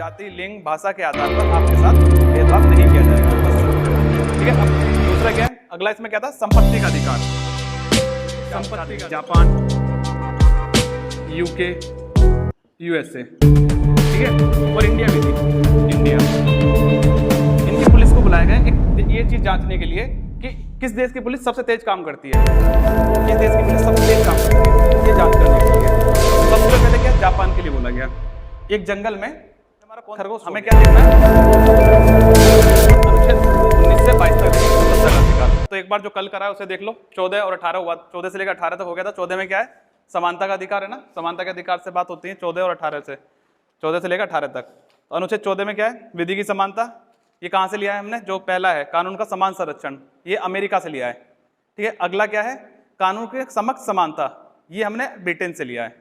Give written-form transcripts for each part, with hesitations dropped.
जाति, लिंग, भाषा के आधार पर आपके साथ भेदभाव नहीं किया जाएगा। ठीक है। अब दूसरा क्या है, अगला इसमें क्या था, संपत्ति का अधिकार। संपत्ति का, जापान, यूके, यूएसए, ठीक है, और इंडिया भी थी। इंडिया, इनकी पुलिस को बुलाया गया ये चीज जांचने के लिए कि किस देश की पुलिस सबसे तेज काम करती है, किस देश की पुलिस सबसे तेज काम करती है, ये जांच करने के लिए सबसे पहले क्या जापान के लिए बोला गया। एक जंगल में हमारा कौन खरगोश, हमें क्या देखना है, अनुच्छेद 19 से 22 तक अधिकार। तो एक बार जो कल करा है उसे देख लो, 14 और 18 हुआ, 14 से लेकर 18 तक हो गया था। 14 में क्या है, समानता का अधिकार है ना, समानता के अधिकार से बात होती है 14 और 18 से, 14 से लेकर 18 तक। तो अनुच्छेद 14 में क्या है, विधि की समानता, ये कहाँ से लिया है हमने, जो पहला है कानून का समान संरक्षण, ये अमेरिका से लिया है। ठीक है। अगला क्या है, कानून के समक्ष समानता, ये हमने ब्रिटेन से लिया है।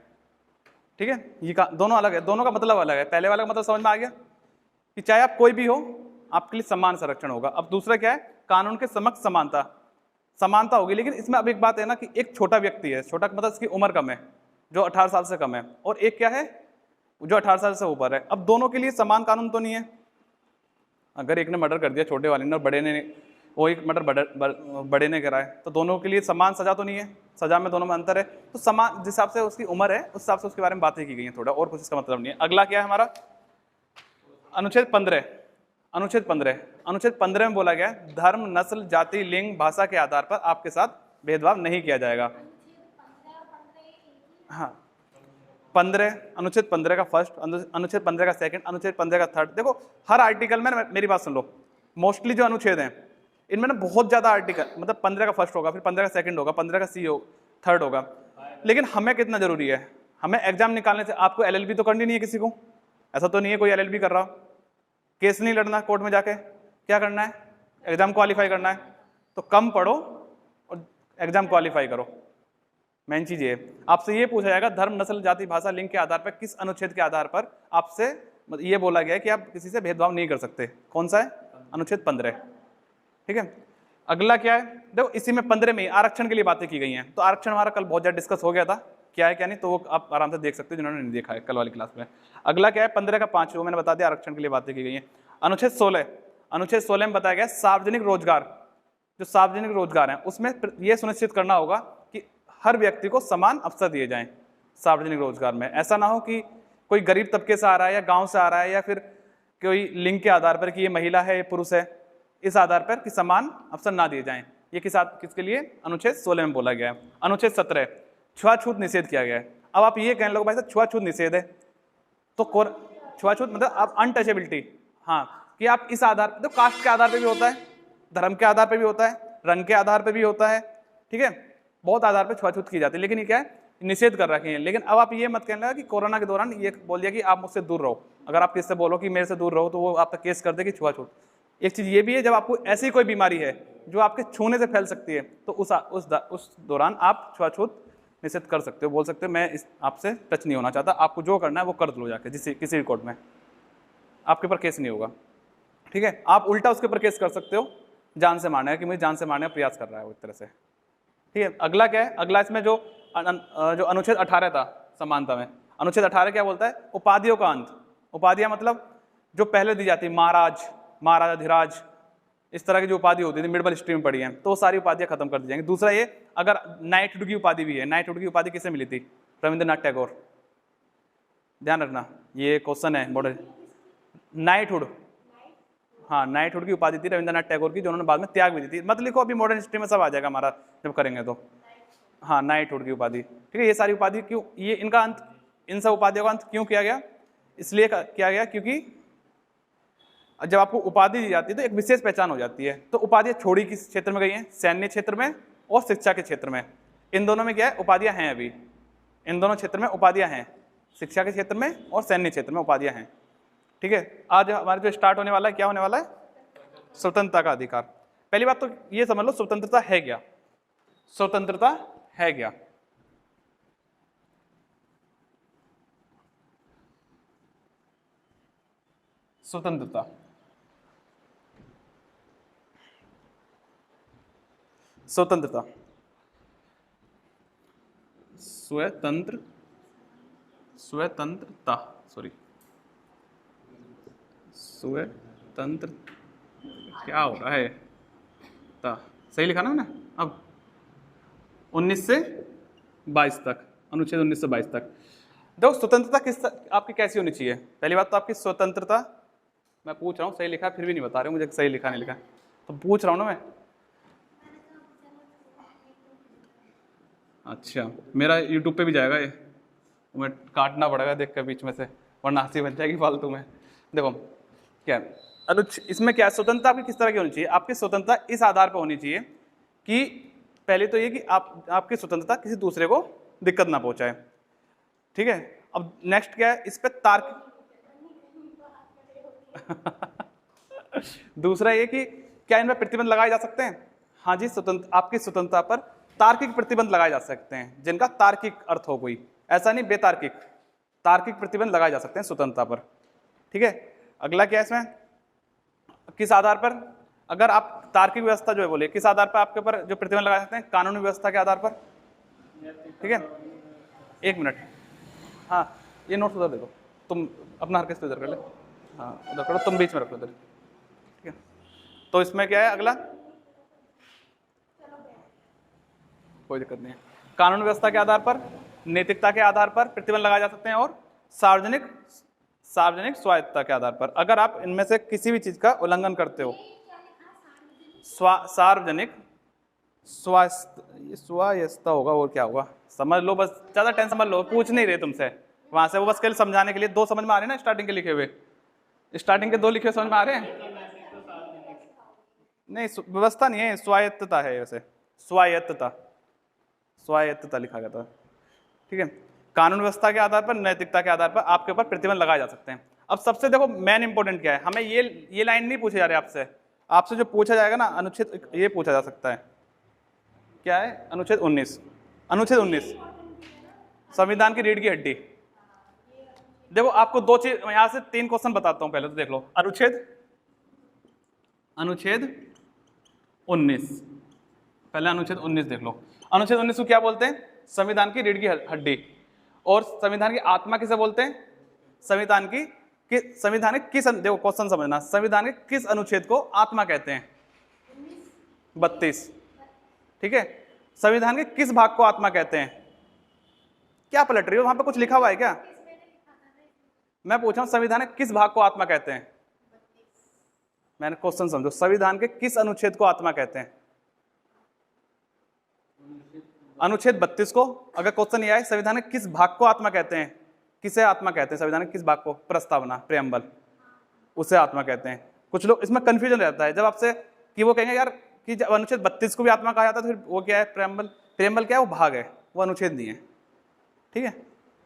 ठीक है। ये दोनों अलग है, दोनों का मतलब अलग है। पहले वाला का मतलब समझ में आ गया कि चाहे आप कोई भी हो आपके लिए समान संरक्षण होगा। अब दूसरा क्या है, कानून के समक्ष समानता, समानता होगी, लेकिन इसमें अब एक बात है ना कि एक छोटा व्यक्ति है, छोटा मतलब इसकी उम्र कम है, जो 18 साल से कम है, और एक क्या है जो 18 साल से ऊपर है। अब दोनों के लिए समान कानून तो नहीं है। अगर एक ने मर्डर कर दिया छोटे वाले ने और बड़े ने, वो एक मर्डर बड़े ने करा है, तो दोनों के लिए समान सजा तो नहीं है, सजा में दोनों में अंतर है। तो समान जिस हिसाब से उसकी उम्र है उस हिसाब से उसके बारे में बातें की गई हैं थोड़ा, और कुछ इसका मतलब नहीं है। अगला क्या है हमारा, अनुच्छेद 15। अनुच्छेद 15 में बोला गया धर्म, नस्ल, जाति, लिंग, भाषा के आधार पर आपके साथ भेदभाव नहीं किया जाएगा। हाँ, 15, अनुच्छेद 15 का फर्स्ट, अनुच्छेद 15 का सेकंड, अनुच्छेद 15 का थर्ड। देखो हर आर्टिकल में, मेरी बात सुन लो, मोस्टली जो अनुच्छेद हैं इनमें ना बहुत ज्यादा आर्टिकल, मतलब 15 का फर्स्ट होगा, फिर 15 का सेकंड होगा, 15 का सी हो थर्ड होगा। लेकिन हमें कितना जरूरी है, हमें एग्जाम निकालने से आपको एलएलबी तो करनी नहीं है किसी को, ऐसा तो नहीं है कोई एलएलबी कर रहा हो, केस नहीं लड़ना कोर्ट में जाके, क्या करना है, एग्जाम क्वालिफाई करना है। तो कम पढ़ो और एग्जाम क्वालिफाई करो, मेन चीज ये। आपसे ये पूछा जाएगा धर्म, नस्ल, जाति, भाषा, लिंग के आधार पर किस अनुच्छेद के आधार पर आपसे ये बोला गया है कि आप किसी से भेदभाव नहीं कर सकते। कौन सा है, अनुच्छेद 15। ठीक है। अगला क्या है, देखो इसी में 15 में आरक्षण के लिए बातें की गई हैं। तो आरक्षण हमारा कल बहुत ज्यादा डिस्कस हो गया था, क्या है क्या नहीं, तो वो आप आराम से देख सकते हो जिन्होंने नहीं देखा है कल वाली क्लास में। अगला क्या है, 15 का 5, वो मैंने बता दिया, आरक्षण के लिए बातें की गई हैं। अनुच्छेद 16, अनुच्छेद 16 में बताया गया सार्वजनिक रोजगार, जो सार्वजनिक रोजगार है उसमें यह सुनिश्चित करना होगा कि हर व्यक्ति को समान अवसर दिए जाएं सार्वजनिक रोजगार में। ऐसा ना हो कि कोई गरीब तबके से आ रहा है या गांव से आ रहा है या फिर कोई लिंग के आधार पर कि ये महिला है ये पुरुष है, इस आधार पर कि समान अवसर ना दिए जाएं। ये किसके लिए, अनुच्छेद 16 में बोला गया है। अनुच्छेद 17, छुआछूत निषेध किया गया है। अब आप ये कहने लोग भाई साहब छुआछूत निषेध है, तो छुआछूत मतलब आप अनटचेबिलिटी, हाँ, कि आप इस आधार पर, तो कास्ट के आधार पर भी होता है, धर्म के आधार पर भी होता है, रंग के आधार पर भी होता है, ठीक है, बहुत आधार पर छुआछूत की जाती है। लेकिन ये क्या है, निषेध कर रखे हैं। लेकिन अब आप ये मत कहना कि कोरोना के दौरान ये बोल दिया कि आप मुझसे दूर रहो, अगर आप किससे बोलो कि मेरे से दूर रहो तो वो आपका केस कर दे कि छुआछूत। एक चीज ये भी है, जब आपको ऐसी कोई बीमारी है जो आपके छूने से फैल सकती है तो उस दौरान आप छुआछूत निषेध कर सकते हो, बोल सकते हो मैं आपसे टच नहीं होना चाहता, आपको जो करना है वो कर लो जाके किसी भी कोर्ट में, आपके ऊपर केस नहीं होगा। ठीक है। आप उल्टा उसके ऊपर केस कर सकते हो, जान से मारने का, कि मुझे जान से मारने का प्रयास कर रहा है वो एक तरह से। ठीक है। अगला क्या है, अगला इसमें जो अनुच्छेद 18 था समानता में, अनुच्छेद 18 क्या बोलता है, उपाधियों का अंत। उपाधियां मतलब जो पहले दी जाती, महाराज, महाराजाधिराज, इस तरह की जो उपाधि होती थी मिडिल हिस्ट्री में पढ़ी है, तो वो सारी उपाधियां खत्म कर दी जाएंगी। दूसरा ये, अगर नाइटहुड की उपाधि भी है, नाइटहुड की उपाधि किसे मिली थी, रविंद्रनाथ टैगोर, ध्यान रखना ये क्वेश्चन है मॉडल। नाइटहुड, हाँ, नाइटहुड की उपाधि थी रविंद्रनाथ टैगोर की, जो उन्होंने बाद में त्याग भी दी थी। मत लिखो, अभी मॉडर्न हिस्ट्री में सब आ जाएगा हमारा जब करेंगे तो। हाँ, नाइटहुड की उपाधि, ठीक है। ये सारी उपाधि क्यों, ये इनका अंत, इन सब उपाधियों का अंत क्यों किया गया, इसलिए किया गया क्योंकि जब आपको उपाधि दी जाती है तो एक विशेष पहचान हो जाती है। तो उपाधियां छोड़ी किस क्षेत्र में गई हैं, सैन्य क्षेत्र में और शिक्षा के क्षेत्र में। इन दोनों में क्या है, उपाधियां हैं, अभी इन दोनों क्षेत्र में उपाधियां हैं, शिक्षा के क्षेत्र में और सैन्य क्षेत्र में उपाधियां हैं। ठीक है। आज हमारे जो स्टार्ट होने वाला है, क्या होने वाला है, स्वतंत्रता का अधिकार। पहली बात तो ये समझ लो, स्वतंत्रता है क्या, स्वतंत्रता है क्या। स्वतंत्रता, स्वतंत्रता, स्वतंत्रता, सॉरी, स्वतंत्र क्या हो रहा है सही लिखा ना मैंने। अब 19 से 22 तक, अनुच्छेद 19 से 22 तक। देखो स्वतंत्रता किस आपकी कैसी होनी चाहिए। पहली बात तो आपकी स्वतंत्रता, मैं पूछ रहा हूँ सही लिखा है, फिर भी नहीं बता रहे मुझे सही लिखा नहीं लिखा, तो पूछ रहा हूँ ना मैं। अच्छा, मेरा यूट्यूब पे भी जाएगा ये, मैं काटना पड़ेगा देख कर बीच में से, वरना हंसी बन जाएगी फालतू में। देखो क्या है, इसमें क्या है, स्वतंत्रता आपकी किस तरह की होनी चाहिए। आपकी स्वतंत्रता इस आधार पर होनी चाहिए कि पहले तो ये कि आपकी स्वतंत्रता किसी दूसरे को दिक्कत ना पहुंचाए, ठीक है। अब नेक्स्ट क्या है, इस पे तार्किक दूसरा ये कि क्या इनमें प्रतिबंध लगाए जा सकते हैं। हाँ जी, आपकी स्वतंत्रता पर तार्किक प्रतिबंध लगाए जा सकते हैं जिनका तार्किक अर्थ हो, कोई ऐसा नहीं बेतार्किक, तार्किक प्रतिबंध लगाए जा सकते हैं स्वतंत्रता पर, ठीक है। अगला क्या है इसमें, किस आधार पर, अगर आप तार्किक व्यवस्था जो है बोले किस आधार पर आपके ऊपर जो प्रतिबंध लगा सकते हैं, कानूनी व्यवस्था के आधार पर, ठीक है। एक मिनट, हाँ ये नोट्स उधर दे दो, तुम अपना हर किस उधर कर ले, हाँ उधर करो, तुम बीच में रखो उधर, ठीक है। तो इसमें क्या है अगला, कोई दिक्कत नहीं है, कानून व्यवस्था के आधार पर, नैतिकता के आधार पर प्रतिबंध लगाए जा सकते हैं, और सार्वजनिक स्वायत्तता के आधार पर। अगर आप इनमें से किसी भी चीज का उल्लंघन करते हो, सार्वजनिक स्वायत्तता होगा और क्या होगा समझ लो, बस ज्यादा टेंशन समझ लो, पूछ नहीं रहे तुमसे वहां से, वो बस केवल समझाने के लिए। दो समझ में आ रहे हैं ना, स्टार्टिंग के लिखे हुए, स्टार्टिंग के दो लिखे समझ में आ रहे हैं। नहीं व्यवस्था नहीं है, स्वायत्तता है, वैसे स्वायत्तता लिखा गया था, ठीक है। कानून व्यवस्था के आधार पर, नैतिकता के आधार पर आपके ऊपर प्रतिबंध लगाए जा सकते हैं। अब सबसे देखो मेन इंपॉर्टेंट क्या है, हमें ये लाइन नहीं पूछे जा रहे आपसे जो पूछा जाएगा ना, अनुच्छेद ये पूछा जा सकता है, क्या है, अनुच्छेद 19 संविधान की रीढ़ की हड्डी। देखो आपको दो चीज, यहां से 3 क्वेश्चन बताता हूं, पहले तो देख लो अनुच्छेद 19, पहले अनुच्छेद 19 देख लो। अनुच्छेद 19 को क्या बोलते हैं, संविधान की रीढ़ की हड्डी। और संविधान की आत्मा किसे बोलते हैं, संविधान की किस, देखो क्वेश्चन समझना, संविधान के किस अनुच्छेद को आत्मा कहते हैं, 32, ठीक है। संविधान के किस भाग को आत्मा कहते हैं, क्या पलट रही हो, वहां पे कुछ लिखा हुआ है क्या, मैं पूछ रहा हूं संविधान के किस भाग को आत्मा कहते हैं, मैंने क्वेश्चन समझो, संविधान के किस अनुच्छेद को आत्मा कहते हैं, अनुच्छेद 32 को। अगर क्वेश्चन ये आए संविधान के किस भाग को आत्मा कहते हैं, किसे आत्मा कहते हैं, संविधान के किस भाग को, प्रस्तावना प्रेम्बल, उसे आत्मा कहते हैं। कुछ लोग इसमें कंफ्यूजन रहता है जब आपसे कि वो कहेंगे यार कि जब अनुच्छेद 32 को भी आत्मा कहा जाता है, तो फिर वो क्या है, प्रेम्बल क्या है, वो भाग है, वो अनुच्छेद नहीं है, ठीक है,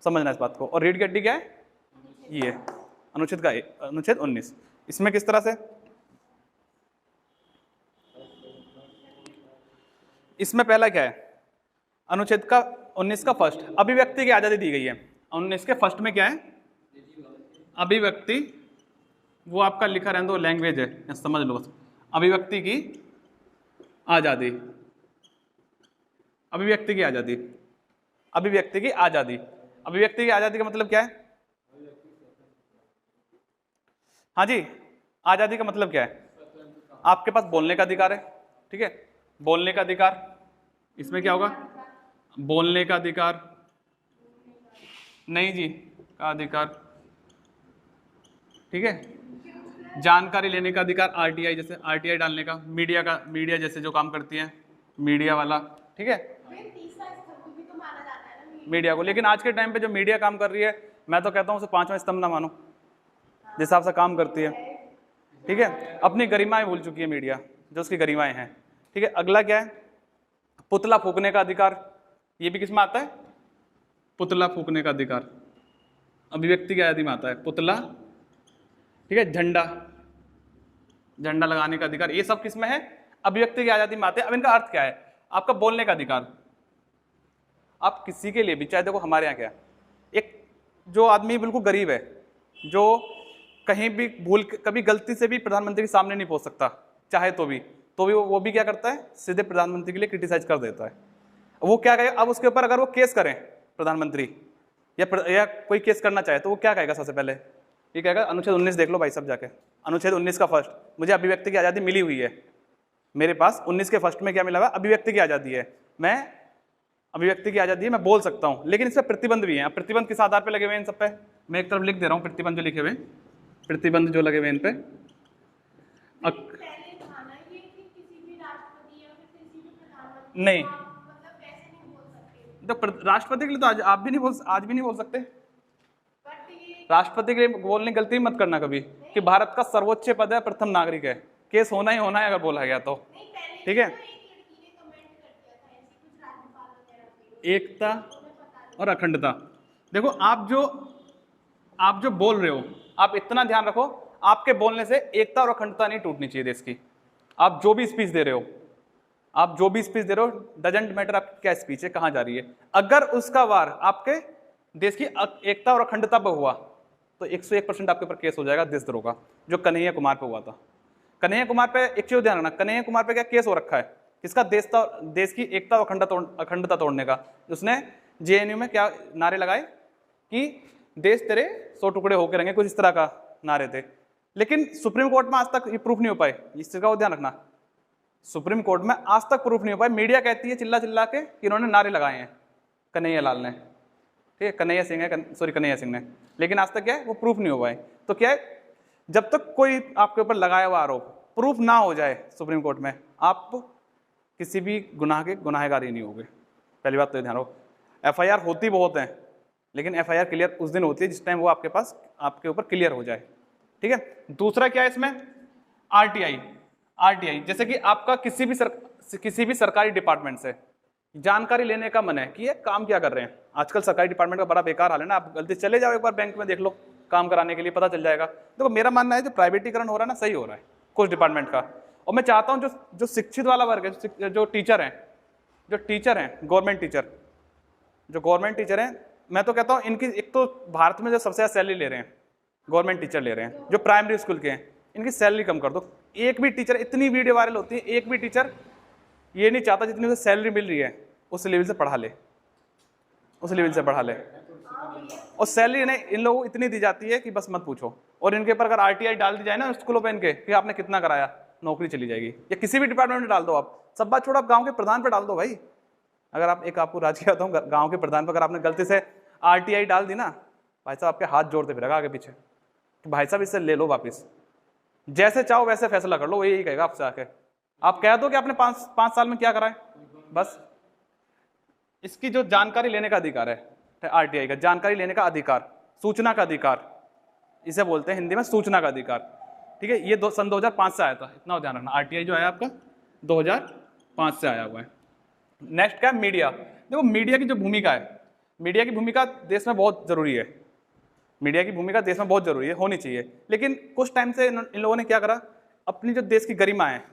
समझना इस बात को। और रीढ़ की हड्डी क्या है, ये अनुच्छेद 19। इसमें किस तरह से, इसमें पहला क्या है, अनुच्छेद का 19 का फर्स्ट, अभिव्यक्ति की आजादी दी गई है। 19 के फर्स्ट में क्या है, अभिव्यक्ति, वो आपका लिखा रहने दो, लैंग्वेज है, समझ लो बस, अभिव्यक्ति की आजादी, अभिव्यक्ति की आजादी, अभिव्यक्ति की आजादी। अभिव्यक्ति की आजादी का मतलब क्या है, हाँ जी, आजादी का मतलब क्या है, आपके पास बोलने का अधिकार है, ठीक है, बोलने का अधिकार, इसमें क्या होगा, बोलने का अधिकार, नहीं जी का अधिकार, ठीक है, जानकारी लेने का अधिकार, आरटीआई जैसे आरटीआई डालने का, मीडिया जैसे जो काम करती है मीडिया वाला, ठीक है, मीडिया को। लेकिन आज के टाइम पे जो मीडिया काम कर रही है, मैं तो कहता हूँ उसे 5वां स्तंभ ना मानो, जिस हिसाब से काम करती है, ठीक है, अपनी गरिमाएं भूल चुकी है मीडिया, जो उसकी गरिमाएं हैं, ठीक है। अगला क्या है, पुतला फूकने का अधिकार, ये भी किसमें आता है, पुतला फूकने का अधिकार, अभिव्यक्ति की आजादी में आता है पुतला, ठीक है, झंडा लगाने का अधिकार, ये सब किसमें है, अभिव्यक्ति की आजादी में आते हैं। अब इनका अर्थ क्या है, आपका बोलने का अधिकार, आप किसी के लिए भी, चाहे देखो हमारे यहाँ क्या है, एक जो आदमी बिल्कुल गरीब है, जो कहीं भी कभी गलती से भी प्रधानमंत्री के सामने नहीं पहुंच सकता, चाहे तो भी वो भी क्या करता है, सीधे प्रधानमंत्री के लिए क्रिटिसाइज कर देता है। वो क्या कहेगा, अब उसके ऊपर अगर वो केस करें प्रधानमंत्री या कोई केस करना चाहे, तो वो क्या कहेगा, सबसे पहले ये कहेगा, अनुच्छेद 19 देख लो भाई सब जाके, अनुच्छेद 19 का फर्स्ट, मुझे अभिव्यक्ति की आज़ादी मिली हुई है। मेरे पास 19 के फर्स्ट में क्या मिला हुआ? अभिव्यक्ति की आज़ादी है। मैं अभिव्यक्ति की आज़ादी है, मैं बोल सकता हूँ, लेकिन इसमें प्रतिबंध भी हैं। प्रतिबंध किस आधार पर लगे हुए हैं इन सब पे? मैं एक तरफ लिख दे रहा हूँ प्रतिबंध जो लिखे हुए हैं, प्रतिबंध जो लगे हुए हैं इन पे। नहीं, तो राष्ट्रपति के लिए तो आज आप भी नहीं बोल, आज भी नहीं बोल सकते। राष्ट्रपति के लिए बोलने की गलती मत करना कभी कि भारत का सर्वोच्च पद है, प्रथम नागरिक है, केस होना ही होना है अगर बोला गया तो, ठीक है। एकता और अखंडता, देखो आप जो बोल रहे हो, आप इतना ध्यान रखो, आपके बोलने से एकता और अखंडता नहीं टूटनी चाहिए देश की। आप जो भी स्पीच दे रहे हो, डजेंट मैटर आपकी क्या स्पीच है, कहाँ जा रही है, अगर उसका वार आपके देश की एकता और अखंडता पर हुआ तो 101% आपके ऊपर केस हो जाएगा देशद्रोह का, जो कन्हैया कुमार पे हुआ था। कन्हैया कुमार पे एक चीज ध्यान रखना, कन्हैया कुमार पे क्या केस हो रखा है? किसका? देश की एकता और अखंडता तोड़ने का। उसने जेएनयू में क्या नारे लगाए कि देश तेरे 100 टुकड़े होकर रहेंगे, कुछ इस तरह का नारे थे। लेकिन सुप्रीम कोर्ट में आज तक ये प्रूफ नहीं हो पाए, इस चीज का ध्यान रखना। सुप्रीम कोर्ट में आज तक प्रूफ नहीं हो पाए। मीडिया कहती है चिल्ला चिल्ला के कि इन्होंने नारे लगाए हैं कन्हैया लाल ने, ठीक है, कन्हैया सिंह ने, लेकिन आज तक क्या है वो प्रूफ नहीं हो पाए। तो क्या है, जब तक कोई आपके ऊपर लगाया हुआ आरोप प्रूफ ना हो जाए सुप्रीम कोर्ट में, आप किसी भी गुनाह के गुनाहगार ही नहीं होगे। पहली बात तो ध्यान रखो, एफआईआर होती बहुत है, लेकिन एफआईआर क्लियर उस दिन होती है जिस टाइम वो आपके ऊपर क्लियर हो जाए, ठीक है। दूसरा क्या है इसमें? आरटीआई, जैसे कि आपका किसी भी सरकारी डिपार्टमेंट से जानकारी लेने का मन है कि ये काम क्या कर रहे हैं। आजकल सरकारी डिपार्टमेंट का बड़ा बेकार हाल है ना, आप गलती चले जाओ एक बार बैंक में, देख लो काम कराने के लिए, पता चल जाएगा। देखो मेरा मानना है जो प्राइवेटीकरण हो रहा है ना, सही हो रहा है कुछ डिपार्टमेंट का। और मैं चाहता हूँ जो शिक्षित वाला वर्ग है, जो टीचर हैं गवर्नमेंट टीचर हैं, मैं तो कहता हूँ इनकी एक तो भारत में जो सबसे ज्यादा सैलरी ले रहे हैं गवर्नमेंट टीचर ले रहे हैं, जो प्राइमरी स्कूल के हैं, इनकी सैलरी कम कर दो। एक भी टीचर, इतनी वीडियो वायरल होती है, एक भी टीचर ये नहीं चाहता जितनी उसे सैलरी मिल रही है उस लेवल से पढ़ा ले, और सैलरी इन्हें इन लोगों को इतनी दी जाती है कि बस मत पूछो। और इनके ऊपर अगर आरटीआई डाल दी जाए ना स्कूलों पे इनके कि आपने कितना कराया, नौकरी चली जाएगी। या किसी भी डिपार्टमेंट में डाल दो, आप सब बात छोड़ो, आप गांव के प्रधान पे डाल दो भाई। अगर आप आपको राजकीय बताऊँ, गांव के प्रधान पर अगर आपने गलती से आरटीआई डाल दी ना, भाई साहब आपके हाथ जोड़ते फिरेगा आगे पीछे कि भाई साहब इससे ले लो वापिस, जैसे चाहो वैसे फैसला कर लो। वो यही कहेगा आपसे आके, आप कह दो कि आपने 5 साल में क्या करा है, बस। इसकी जो जानकारी लेने का अधिकार है आरटीआई का, जानकारी लेने का अधिकार, सूचना का अधिकार, इसे बोलते हैं हिंदी में सूचना का अधिकार, ठीक है। ये सन 2005 से आया था, इतना ध्यान रखना। आरटीआई जो है आपका 2005 से आया हुआ है। नेक्स्ट क्या है? मीडिया। देखो मीडिया की जो भूमिका है, मीडिया की भूमिका देश में बहुत जरूरी है, होनी चाहिए। लेकिन कुछ टाइम से इन लोगों ने क्या करा, अपनी जो देश की गरिमा है,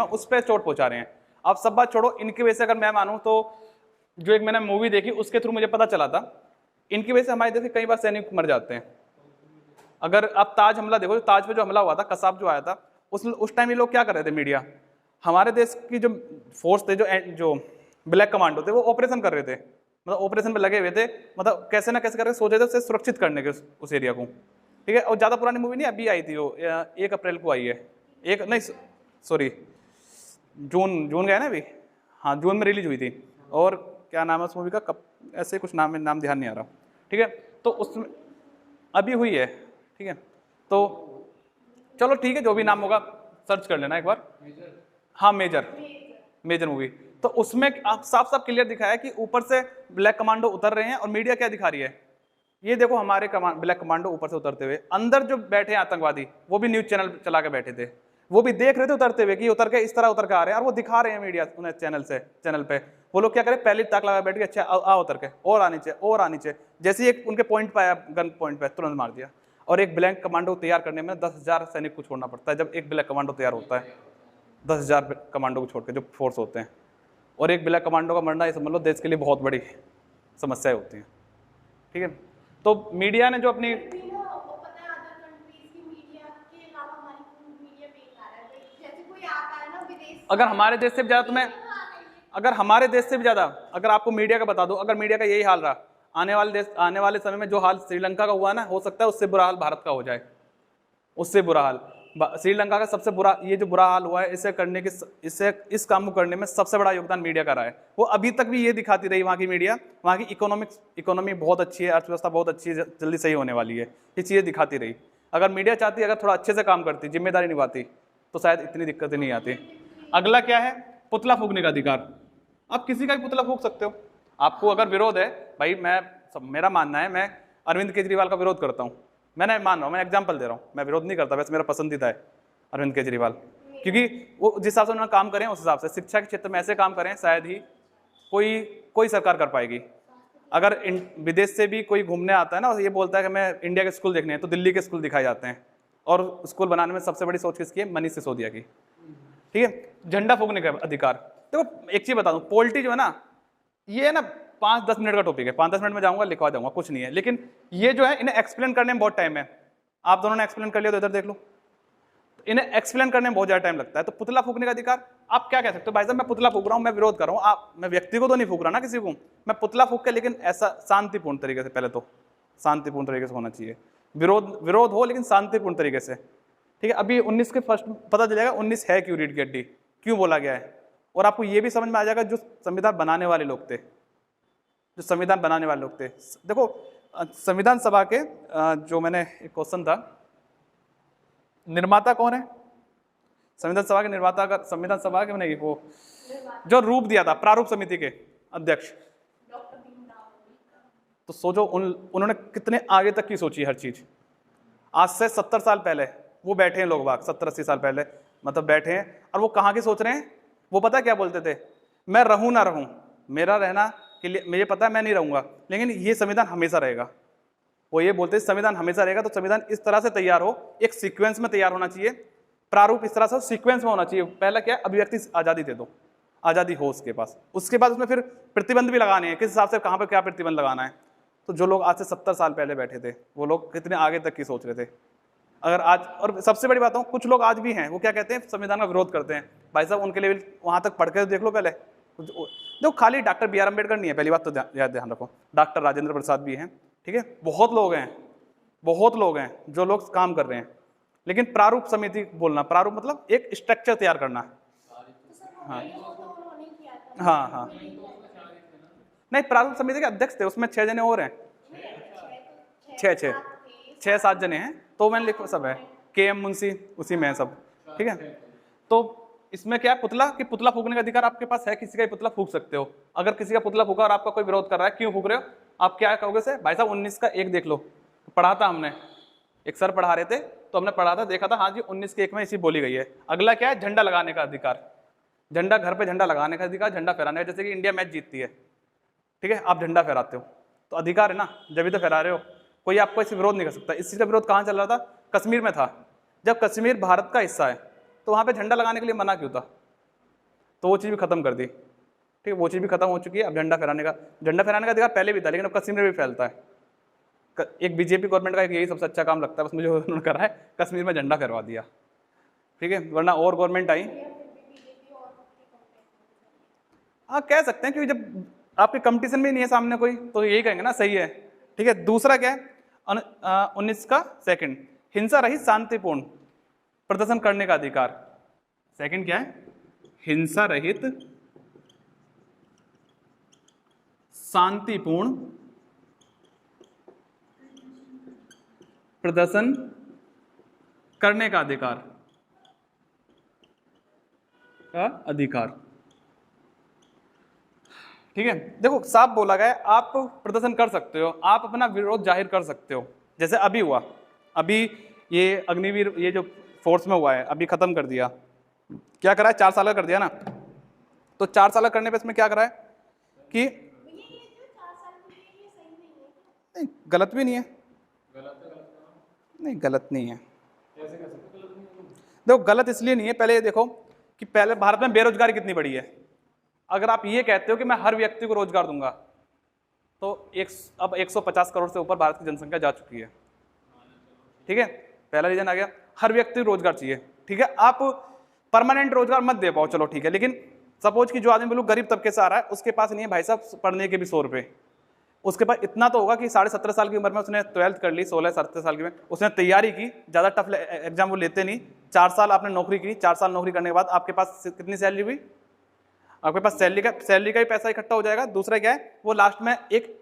उस पर चोट पहुंचा रहे हैं। आप सब बात छोड़ो, इनकी वजह से अगर मैं मानूं तो जो एक मैंने मूवी देखी उसके थ्रू मुझे पता चला था, इनकी वजह से हमारे देश के कई बार सैनिक मर जाते हैं। अगर आप ताज हमला देखो, ताज पे जो हमला हुआ था, कसाब जो आया था, उस टाइम ये लोग क्या कर रहे थे? मीडिया, हमारे देश की जो फोर्स थे, जो ब्लैक कमांडो थे, वो ऑपरेशन कर रहे थे, मतलब ऑपरेशन पे लगे हुए थे, मतलब कैसे ना कैसे करके सोचे थे उसे सुरक्षित करने के उस एरिया को, ठीक है। और ज़्यादा पुरानी मूवी नहीं, अभी आई थी वो, 1 अप्रैल को आई है, जून गया ना अभी, हाँ जून में रिलीज हुई थी। और क्या नाम है उस मूवी का, कब ऐसे कुछ नाम ध्यान नहीं आ रहा, ठीक है। तो उसमें अभी हुई है, ठीक है। तो चलो ठीक है, जो भी नाम होगा सर्च कर लेना एक बार। हाँ मेजर मूवी, तो उसमें आप साफ क्लियर दिखाया कि ऊपर से ब्लैक कमांडो उतर रहे हैं और मीडिया क्या दिखा रही है, ये देखो हमारे ब्लैक कमांडो ऊपर से उतरते हुए, अंदर जो बैठे हैं आतंकवादी वो भी न्यूज चैनल चला के बैठे थे, वो भी देख रहे थे उतरते हुए कि उतर के इस तरह उतर के आ रहे हैं, और वो दिखा रहे हैं मीडिया उन्हें चैनल पे। वो लोग क्या करें, पहले ताक लगा बैठ के, अच्छा आ उतर के, और आनी चाहिए। जैसे ही एक उनके पॉइंट पे आया, गन पॉइंट पे, तुरंत मार दिया। और एक ब्लैक कमांडो तैयार करने में 10,000 सैनिक को छोड़ना पड़ता है। जब एक ब्लैक कमांडो तैयार होता है, 10,000 कमांडो को छोड़ के जो फोर्स होते हैं, और एक ब्लैक कमांडो का मरना, ये समझ लो देश के लिए बहुत बड़ी समस्याएं होती हैं, ठीक है। तो मीडिया ने जो अपनी, अगर हमारे देश से भी ज़्यादा अगर आपको मीडिया का बता दो, अगर मीडिया का यही हाल रहा, आने वाले समय में जो हाल श्रीलंका का हुआ ना, हो सकता है उससे बुरा हाल भारत का हो जाए। उससे बुरा हाल। श्रीलंका का सबसे बुरा, ये जो बुरा हाल हुआ है, इसे करने के, इसे इस काम को करने में सबसे बड़ा योगदान मीडिया का रहा है। वो अभी तक भी ये दिखाती रही, वहाँ की मीडिया, वहाँ की इकोनॉमी बहुत अच्छी है, अर्थव्यवस्था बहुत अच्छी है, जल्दी सही होने वाली है, ये चीज़ें दिखाती रही। अगर मीडिया चाहती, अगर थोड़ा अच्छे से काम करती, जिम्मेदारी निभाती, तो शायद इतनी दिक्कतें नहीं आती। अगला क्या है, पुतला फूकने का अधिकार। आप किसी का भी पुतला फूक सकते हो। आपको अगर विरोध है, भाई मेरा मानना है, मैं अरविंद केजरीवाल का विरोध करता हूँ, मैं मान रहा हूँ, मैं एग्जाम्पल दे रहा हूँ, मैं विरोध नहीं करता, वैसे मेरा पसंदीदा है अरविंद केजरीवाल, क्योंकि वो जिस हिसाब से उन्होंने काम करें, उस हिसाब से शिक्षा के क्षेत्र में ऐसे काम करें शायद ही कोई सरकार कर पाएगी। अगर विदेश से भी कोई घूमने आता है ना और ये बोलता है कि मैं इंडिया के स्कूल देखने हैं, तो दिल्ली के स्कूल दिखाए जाते हैं। और स्कूल बनाने में सबसे बड़ी सोच किसकी है? मनीष सिसोदिया की। ठीक है, झंडा फूकने का अधिकार। देखो एक चीज बता दूं, पॉलिटी जो है ना, ये है ना 5-10 मिनट का टॉपिक है, 5-10 मिनट में जाऊंगा, लिखवा जाऊंगा, कुछ नहीं है। लेकिन ये जो है, इन्हें एक्सप्लेन करने में बहुत टाइम है। आप दोनों ने एक्सप्लेन कर लिया तो इधर देख लो, इन्हें एक्सप्लेन करने में बहुत ज्यादा टाइम लगता है। तो पुतला फूकने का अधिकार, आप क्या कह सकते हो? भाई साहब मैं पुतला फूक रहा हूँ, मैं विरोध कर रहा हूँ, मैं व्यक्ति को तो नहीं फूक रहा ना, किसी को, मैं पुतला फूक के, लेकिन ऐसा शांतिपूर्ण तरीके से, पहले तो शांतिपूर्ण तरीके से होना चाहिए, विरोध हो लेकिन शांतिपूर्ण तरीके से। ठीक है, अभी 19 के फर्स्ट पता चलेगा 19 है क्यों, रीढ़ की हड्डी क्यों बोला गया है, और आपको ये भी समझ में आ जाएगा जो संविधान बनाने वाले लोग थे, देखो संविधान सभा के जो मैंने एक क्वेश्चन था, निर्माता कौन है संविधान सभा के? संविधान सभा के मैंने वो जो रूप दिया था, प्रारूप समिति के अध्यक्ष, तो सोचो उन्होंने कितने आगे तक की सोची हर चीज। आज से 70 साल पहले वो बैठे हैं लोग बाग, 70-80 साल पहले मतलब बैठे हैं, और वो कहाँ की सोच रहे हैं? वो पता क्या बोलते थे? मैं रहूं ना रहूं, मेरा रहना के लिए मुझे पता है मैं नहीं रहूंगा, लेकिन ये संविधान हमेशा रहेगा। वो ये बोलते हैं संविधान हमेशा रहेगा। तो संविधान इस तरह से तैयार हो, एक सीक्वेंस में तैयार होना चाहिए, प्रारूप इस तरह से सीक्वेंस में होना चाहिए। पहला क्या है? अभिव्यक्ति आजादी दे दो, आजादी हो उसके पास, उसके बाद उसमें फिर प्रतिबंध भी लगाने हैं, किस हिसाब से कहाँ पर क्या प्रतिबंध लगाना है। तो जो लोग आज से 70 साल पहले बैठे थे, वो लोग कितने आगे तक की सोच रहे थे। अगर आज, और सबसे बड़ी बात हो, कुछ लोग आज भी हैं, वो क्या कहते हैं? संविधान का विरोध करते हैं। भाई साहब उनके लिए वहां तक पढ़ के देख लो पहले। जो खाली डॉक्टर बी आर अम्बेडकर नहीं है, पहली बात तो ध्यान रखो, डॉक्टर राजेंद्र प्रसाद भी हैं। ठीक है, बहुत लोग हैं जो लोग काम कर रहे हैं। लेकिन प्रारूप समिति बोलना, प्रारूप मतलब एक स्ट्रक्चर तैयार करना। हाँ, नहीं, प्रारूप समिति के अध्यक्ष थे, उसमें 6 जने और हैं, 6-7 जने हैं, तो मैंने लिखा सब है, KM मुंशी उसी में है सब। ठीक है, तो इसमें क्या है, पुतला फूकने का अधिकार आपके पास है, किसी का भी पुतला फूक सकते हो। अगर किसी का पुतला फूका और आपका कोई विरोध कर रहा है, क्यों फूक रहे हो, आप क्या कहोगे? से भाई साहब 19 का 1 देख लो, पढ़ा था हमने, एक सर पढ़ा रहे थे तो हमने पढ़ा था, देखा था, हाँ जी 19 के 1 में इसी बोली गई है। अगला क्या है? झंडा लगाने का अधिकार, झंडा घर पे झंडा लगाने का अधिकार, झंडा फहराने का। जैसे कि इंडिया मैच जीतती है, ठीक है, आप झंडा फहराते हो तो अधिकार है ना, जब भी तो फहरा रहे हो, कोई आपको इसे विरोध नहीं कर सकता। इस चीज का विरोध कहाँ चल रहा था? कश्मीर में था। जब कश्मीर भारत का हिस्सा है तो वहाँ पे झंडा लगाने के लिए मना क्यों था? तो वो चीज़ भी खत्म कर दी। ठीक है, वो चीज़ भी खत्म हो चुकी है। अब झंडा फहराने का अधिकार पहले भी था, लेकिन अब कश्मीर में भी फैलता है। एक बीजेपी गवर्नमेंट का एक यही सबसे अच्छा काम लगता है, बस मुझे उन्होंने करा है, कश्मीर में झंडा फहरवा दिया। ठीक है, वरना और गवर्नमेंट आई, हाँ कह सकते हैं, क्योंकि जब आपके कंपटीशन में नहीं है सामने कोई, तो यही कहेंगे ना सही है। ठीक है, दूसरा क्या है? 19 का सेकंड, हिंसा रहित शांतिपूर्ण प्रदर्शन करने का अधिकार। सेकंड क्या है? हिंसा रहित शांतिपूर्ण प्रदर्शन करने का अधिकार। ठीक है, देखो साफ बोला गया, आप प्रदर्शन कर सकते हो, आप अपना विरोध जाहिर कर सकते हो। जैसे अभी हुआ, अभी ये अग्निवीर, ये जो फोर्स में हुआ है, अभी खत्म कर दिया, क्या करा है? 4 साल का कर दिया ना। तो 4 साल करने पे इसमें क्या करा है कि नहीं, गलत भी नहीं है, नहीं गलत नहीं है। देखो गलत इसलिए नहीं है, पहले ये देखो कि पहले भारत में बेरोजगारी कितनी बड़ी है। अगर आप ये कहते हो कि मैं हर व्यक्ति को रोजगार दूंगा, तो अब 150 करोड़ से ऊपर भारत की जनसंख्या जा चुकी है। ठीक है, पहला रीजन आ गया, हर व्यक्ति को रोजगार चाहिए। ठीक है, आप परमानेंट रोजगार मत दे पाओ, चलो ठीक है, लेकिन सपोज कि जो आदमी बिल्कुल गरीब तबके से आ रहा है, उसके पास नहीं है भाई साहब पढ़ने के भी 100 रुपये, उसके बाद इतना तो होगा कि 17.5 साल की उम्र में उसने 12th कर ली, 16-17 साल की में उसने तैयारी की, ज़्यादा टफ एग्जाम वो लेते नहीं। 4 साल आपने नौकरी की, 4 साल नौकरी करने के बाद आपके पास कितनी सैलरी हुई, आपके पास सैलरी का भी पैसा इकट्ठा हो जाएगा। दूसरा क्या है, वो लास्ट में एक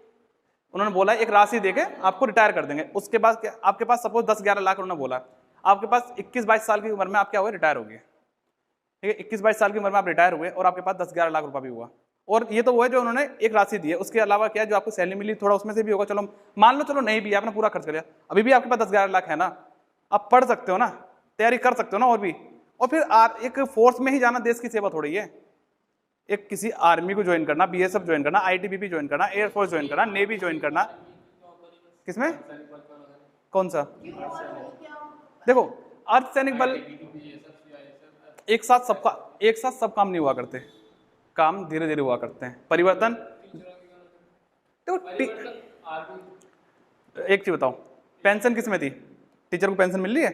उन्होंने बोला एक राशि देके आपको रिटायर कर देंगे। उसके बाद क्या, आपके पास सपोज 10-11 लाख उन्होंने बोला, आपके पास 21-22 साल की उम्र में आप क्या हुए, रिटायर हो गए। ठीक है, 21-22 साल की उम्र में आप रिटायर हुए और आपके पास 10-11 लाख रुपया भी हुआ। और ये तो वो है जो उन्होंने एक राशि दी है, उसके अलावा क्या है जो आपको सैलरी मिली थोड़ा उसमें से भी होगा। चलो मान लो चलो नहीं भी, आपने पूरा खर्च कर लिया, अभी भी आपके पास 10-11 लाख है ना, आप पढ़ सकते हो ना, तैयारी कर सकते हो ना और भी। और फिर एक फोर्स में ही जाना देश की सेवा थोड़ी है, एक किसी आर्मी को ज्वाइन करना, बीएसएफ ज्वाइन करना, आईटीबीपी ज्वाइन करना, एयरफोर्स ज्वाइन करना, नेवी ज्वाइन करना। किसमें कौन सा, देखो अर्धसैनिक बल एक साथ सब काम नहीं हुआ करते, काम धीरे धीरे हुआ करते हैं। परिवर्तन देखो एक चीज बताओ, पेंशन किस में थी, टीचर को पेंशन मिल रही है,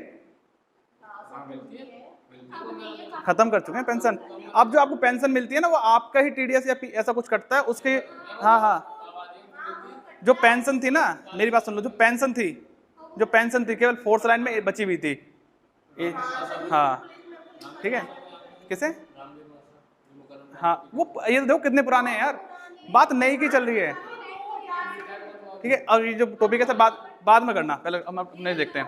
खत्म कर चुके हैं पेंशन। अब जो आपको पेंशन मिलती है ना वो आपका ही टीडीएस या ऐसा कुछ कटता है उसके। हाँ हाँ, जो पेंशन थी ना, मेरी बात सुन लो, जो पेंशन थी केवल फोर्स लाइन में बची हुई थी। हाँ ठीक है, किसे, हाँ वो ये देखो कितने पुराने हैं यार, बात नई की चल रही है। ठीक है, और ये जो टॉपिक है बाद में करना, पहले हम नहीं देखते हैं।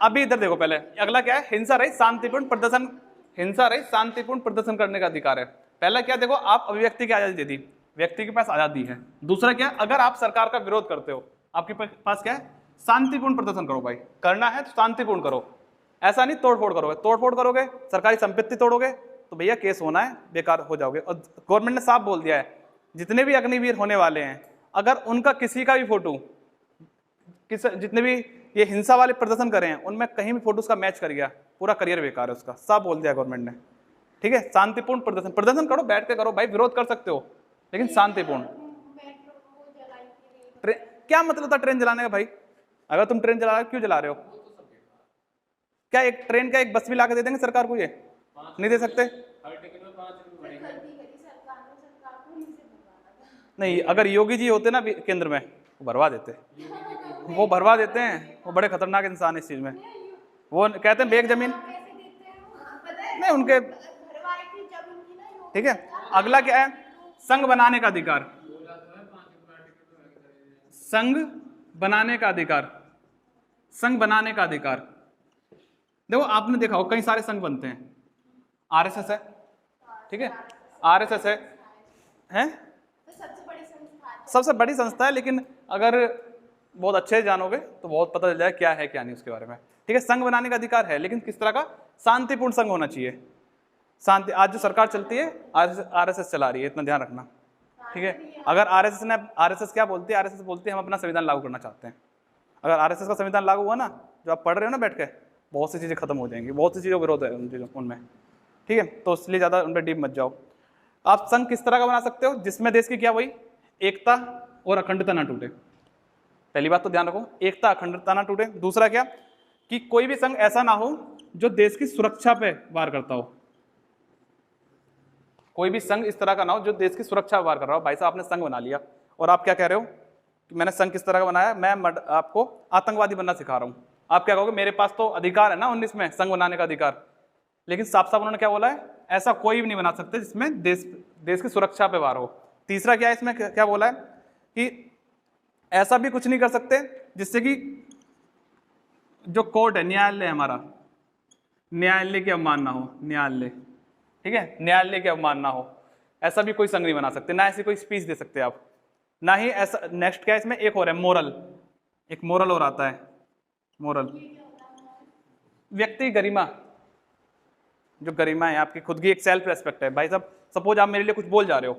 अभी इधर देखो, पहले अगला क्या है, हिंसा रहित शांतिपूर्ण प्रदर्शन करने का अधिकार है। पहला क्या, देखो आप अभिव्यक्ति की आजादी दे दी, व्यक्ति के पास आजादी है। दूसरा क्या, अगर आप सरकार का विरोध करते हो, आपके पास क्या है, शांतिपूर्ण प्रदर्शन करो भाई, करना है तो शांतिपूर्ण करो, ऐसा नहीं तोड़फोड़ करोगे। तोड़फोड़ करोगे, सरकारी संपत्ति तोड़ोगे तो भैया केस होना है, बेकार हो जाओगे। और गवर्नमेंट ने साफ बोल दिया है, जितने भी अग्निवीर होने वाले हैं, अगर उनका किसी का भी फोटो, जितने भी ये हिंसा वाले प्रदर्शन करे हैं उनमें कहीं भी फोटो उसका मैच कर गया, पूरा करियर बेकार है उसका, साफ बोल दिया गवर्नमेंट ने। ठीक है, शांतिपूर्ण प्रदर्शन करो, बैठ के करो भाई, विरोध कर सकते हो लेकिन शांतिपूर्ण। क्या मतलब था ट्रेन जलाने का भाई, अगर तुम ट्रेन जला रहे हो क्यों जला रहे हो, क्या एक ट्रेन का एक बस भी ला के दे देंगे सरकार को, ये नहीं दे सकते। नहीं, अगर योगी जी होते ना केंद्र में, वो भरवा देते, हैं, वो बड़े खतरनाक इंसान है इस चीज में। वो कहते हैं बेग जमीन नहीं उनके। ठीक है, अगला क्या है, संघ बनाने का अधिकार, संघ बनाने का अधिकार। देखो आपने देखा हो कई सारे संघ बनते हैं, आरएसएस है, ठीक है, आरएसएस है सबसे बड़ी संस्था है, लेकिन अगर बहुत अच्छे से जानोगे तो बहुत पता चल जाए क्या है क्या नहीं उसके बारे में। ठीक है, संघ बनाने का अधिकार है, लेकिन किस तरह का, शांतिपूर्ण संघ होना चाहिए। शांति, आज जो सरकार चलती है आरएसएस चला रही है, इतना ध्यान रखना। ठीक है, अगर आरएसएस क्या बोलती है, आरएसएस बोलती है हम अपना संविधान लागू करना चाहते हैं। अगर आरएसएस का संविधान लागू हुआ ना, जो आप पढ़ रहे हो ना बैठ के, बहुत सी चीज़ें खत्म हो जाएंगी, बहुत सी चीज़ों का विरोध है उनमें। ठीक है, तो इसलिए ज़्यादा उन पर डीप मत जाओ। आप संघ किस तरह का बना सकते हो, जिसमें देश की क्या, वही एकता और अखंडता ना टूटे। पहली बात तो ध्यान रखो, एकता अखंडता ना टूटे। दूसरा क्या, कि कोई भी संघ ऐसा ना हो जो देश की सुरक्षा पे वार करता हो। कोई भी संघ इस तरह का ना हो जो देश की सुरक्षा पे वार कर रहा हो। भाई साहब आपने संघ बना लिया और आप क्या कह रहे हो कि मैंने संघ किस तरह का बनाया, मैं आपको आतंकवादी बनना सिखा रहा हूं। आप क्या कहोगे, मेरे पास तो अधिकार है ना 19 में संघ बनाने का अधिकार। लेकिन साफ साफ उन्होंने क्या बोला है, ऐसा कोई भी नहीं बना सकते जिसमें देश की सुरक्षा पे वार हो। तीसरा क्या है, इसमें क्या बोला है कि ऐसा भी कुछ नहीं कर सकते जिससे कि जो कोर्ट है, न्यायालय हमारा, न्यायालय की अवमानना हो, न्यायालय, ठीक है, न्यायालय की अवमानना हो, ऐसा भी कोई संघ नहीं बना सकते, ना ऐसी कोई स्पीच दे सकते आप, ना ही ऐसा। नेक्स्ट क्या है इसमें, एक और है मोरल, एक मोरल और आता है, मोरल, व्यक्ति गरिमा, जो गरिमा है आपकी खुद की, एक सेल्फ रेस्पेक्ट है। भाई साहब सपोज आप मेरे लिए कुछ बोल जा रहे हो,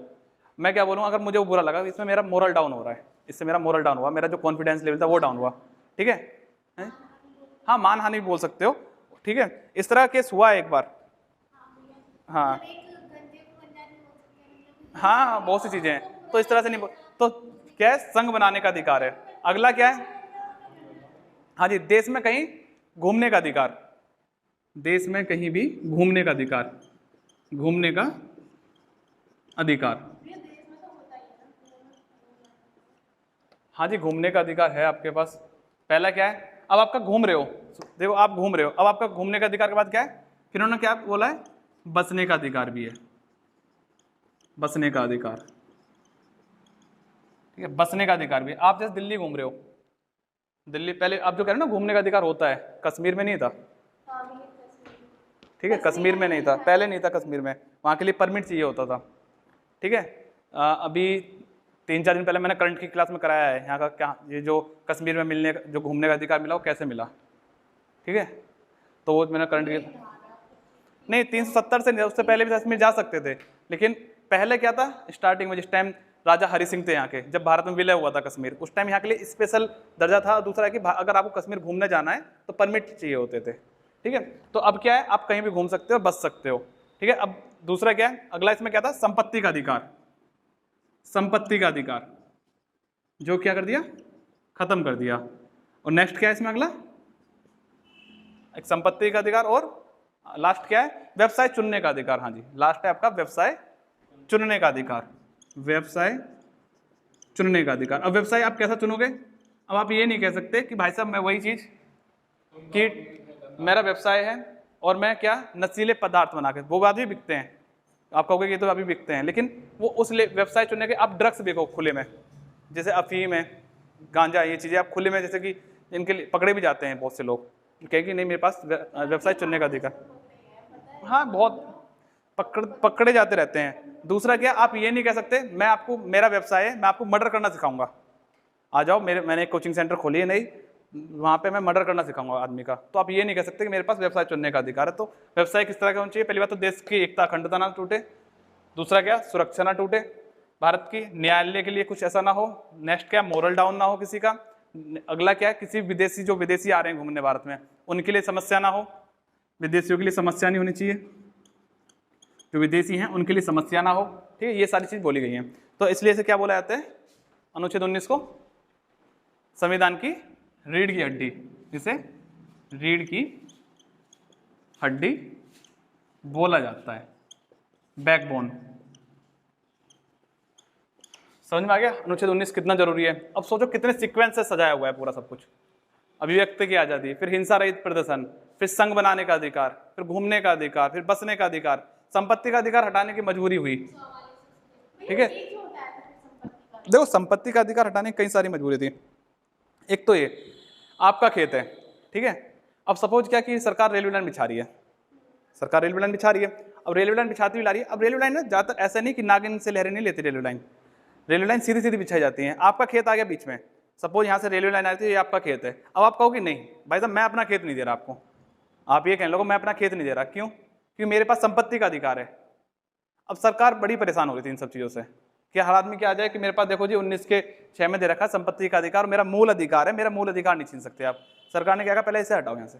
मैं क्या बोलूँ, अगर मुझे वो बुरा लगा, इसमें मेरा मोरल डाउन हो रहा है, इससे मेरा मोरल डाउन हुआ, मेरा जो कॉन्फिडेंस लेवल था वो डाउन हुआ। ठीक है, हाँ मानहानि भी बोल सकते हो। ठीक है, इस तरह केस हुआ है एक बार। हाँ हाँ, बहुत सी चीजें हैं, तो इस तरह से नहीं तो क्या है, संघ बनाने का अधिकार है। अगला क्या है, हाँ जी, देश में कहीं घूमने का अधिकार, देश में कहीं भी घूमने का अधिकार, घूमने का अधिकार। हाँ जी, घूमने का अधिकार है आपके पास। पहला क्या है, अब आपका घूम रहे हो, देखो आप घूम रहे हो, अब आपका घूमने का अधिकार के बाद क्या है, फिर उन्होंने क्या बोला है, बसने का अधिकार भी है, बसने का अधिकार, ठीक है, बसने का अधिकार भी है। आप जैसे दिल्ली घूम रहे हो, दिल्ली पहले आप जो कह रहे हो ना घूमने का अधिकार होता है, कश्मीर में नहीं था, ठीक है, कश्मीर में नहीं था, पहले नहीं था कश्मीर में, वहाँ के लिए परमिट चाहिए होता था, ठीक है। अभी 3-4 दिन पहले मैंने करंट की क्लास में कराया है यहाँ का क्या, ये जो कश्मीर में मिलने जो घूमने का अधिकार मिला वो कैसे मिला, ठीक है। तो वो मैंने करंट की नहीं 370 से नहीं, उससे पहले भी कश्मीर जा सकते थे, लेकिन पहले क्या था स्टार्टिंग में, जिस टाइम राजा हरि सिंह थे यहाँ के, जब भारत में विलय हुआ था कश्मीर, उस टाइम यहाँ के लिए स्पेशल दर्जा था। दूसरा है कि अगर आपको कश्मीर घूमने जाना है तो परमिट चाहिए होते थे, ठीक है। तो अब क्या है, आप कहीं भी घूम सकते हो, बस सकते हो, ठीक है। अब दूसरा क्या है, अगला इसमें क्या था, संपत्ति का अधिकार, संपत्ति का अधिकार जो क्या कर दिया, खत्म कर दिया। और नेक्स्ट क्या है इसमें अगला, एक संपत्ति का अधिकार, और लास्ट क्या है, व्यवसाय चुनने का अधिकार। हाँ जी, लास्ट है आपका व्यवसाय चुनने का अधिकार, व्यवसाय चुनने का अधिकार। अब व्यवसाय आप कैसा चुनोगे, अब आप ये नहीं कह सकते कि भाई साहब मैं वही चीज कि मेरा व्यवसाय है और मैं क्या नशीले पदार्थ बना के, वो बाद भी बिकते हैं, आप कहोगे कि तो अभी बिकते हैं, लेकिन वो उस व्यवसाय चुनने के, आप ड्रग्स बेचो खुले में, जैसे अफीम है, गांजा, ये चीज़ें आप खुले में, जैसे कि इनके लिए पकड़े भी जाते हैं बहुत से लोग, कहेंगे नहीं मेरे पास व्यवसाय चुनने का अधिकार। हाँ, बहुत पकड़े जाते रहते हैं। दूसरा क्या, आप ये नहीं कह सकते मैं आपको, मेरा व्यवसाय है, मैं आपको मर्डर करना सिखाऊंगा, आ जाओ मैंने एक कोचिंग सेंटर खोली है नई, वहाँ पे मैं मर्डर करना सिखाऊंगा आदमी का। तो आप ये नहीं कह सकते कि मेरे पास व्यवसाय चुनने का अधिकार है। तो व्यवसाय किस तरह का होना चाहिए, पहली बात तो देश की एकता अखंडता ना टूटे, दूसरा क्या सुरक्षा ना टूटे भारत की, न्यायालय के लिए कुछ ऐसा ना हो, नेक्स्ट क्या मोरल डाउन ना हो किसी का, अगला क्या है किसी विदेशी, जो विदेशी आ रहे हैं घूमने भारत में, उनके लिए समस्या ना हो, विदेशियों के लिए समस्या नहीं होनी चाहिए, जो विदेशी हैं उनके लिए समस्या ना हो, ठीक है, ये सारी चीज बोली गई हैं। तो इसलिए इसे क्या बोला जाता है, अनुच्छेद 19 को संविधान की रीढ़ की हड्डी, जिसे रीढ़ की हड्डी बोला जाता है, बैकबोन। समझ में आ गया अनुच्छेद 19 कितना जरूरी है। अब सोचो कितने सीक्वेंस से सजाया हुआ है पूरा सब कुछ, अभिव्यक्ति की आजादी, फिर हिंसा रहित प्रदर्शन, फिर संघ बनाने का अधिकार, फिर घूमने का अधिकार, फिर बसने का अधिकार, संपत्ति का अधिकार हटाने की मजबूरी हुई, ठीक है। देखो संपत्ति का अधिकार हटाने की कई सारी मजबूरी थी। एक तो ये आपका खेत है, ठीक है, अब सपोज क्या कि सरकार रेलवे लाइन बिछा रही है, सरकार रेलवे लाइन बिछा रही है, अब रेलवे लाइन बिछाती हुई ला रही है। अब रेलवे लाइन में ज्यादातर ऐसा नहीं कि नागिन से लहरें नहीं लेती रेलवे लाइन सीधी सीधी बिछाई जाती है। आपका खेत आ गया बीच में, सपोज यहाँ से रेलवे लाइन आ रही है, ये आपका खेत है। अब आप कहोगे नहीं भाई साहब मैं अपना खेत नहीं दे रहा आपको, आप ये कहने लगो मैं अपना खेत नहीं दे रहा, क्यों, क्योंकि मेरे पास संपत्ति का अधिकार है। अब सरकार बड़ी परेशान हो रही थी इन सब चीज़ों से कि हर आदमी क्या आ जाए कि मेरे पास देखो जी 19(6) में दे रखा है संपत्ति का अधिकार, मेरा मूल अधिकार है, मेरा मूल अधिकार नहीं छीन सकते आप। सरकार ने क्या कहा, पहले इसे हटाओ यहाँ से,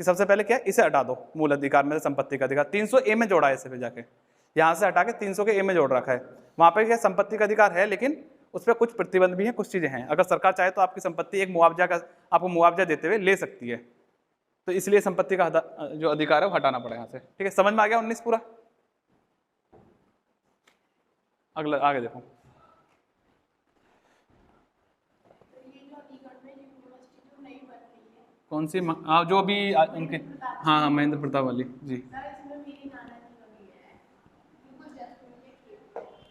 कि सबसे पहले क्या इसे हटा दो मूल अधिकार में से, संपत्ति का अधिकार 300(a) में जोड़ा है इसे, फिर जाके यहाँ से हटा के 300(a) में जोड़ रखा है। वहाँ पे क्या संपत्ति का अधिकार है, लेकिन उस पर कुछ प्रतिबंध भी है, कुछ चीजें हैं। अगर सरकार चाहे तो आपकी संपत्ति एक मुआवजा का, आपको मुआवजा देते हुए ले सकती है, तो इसलिए संपत्ति का जो अधिकार है वो हटाना पड़ेगा यहाँ से, ठीक है। समझ में आ गया 19 पूरा। अगला आगे देखो, कौन सी जो अभी उनके, हाँ महेंद्र प्रताप वाली जी,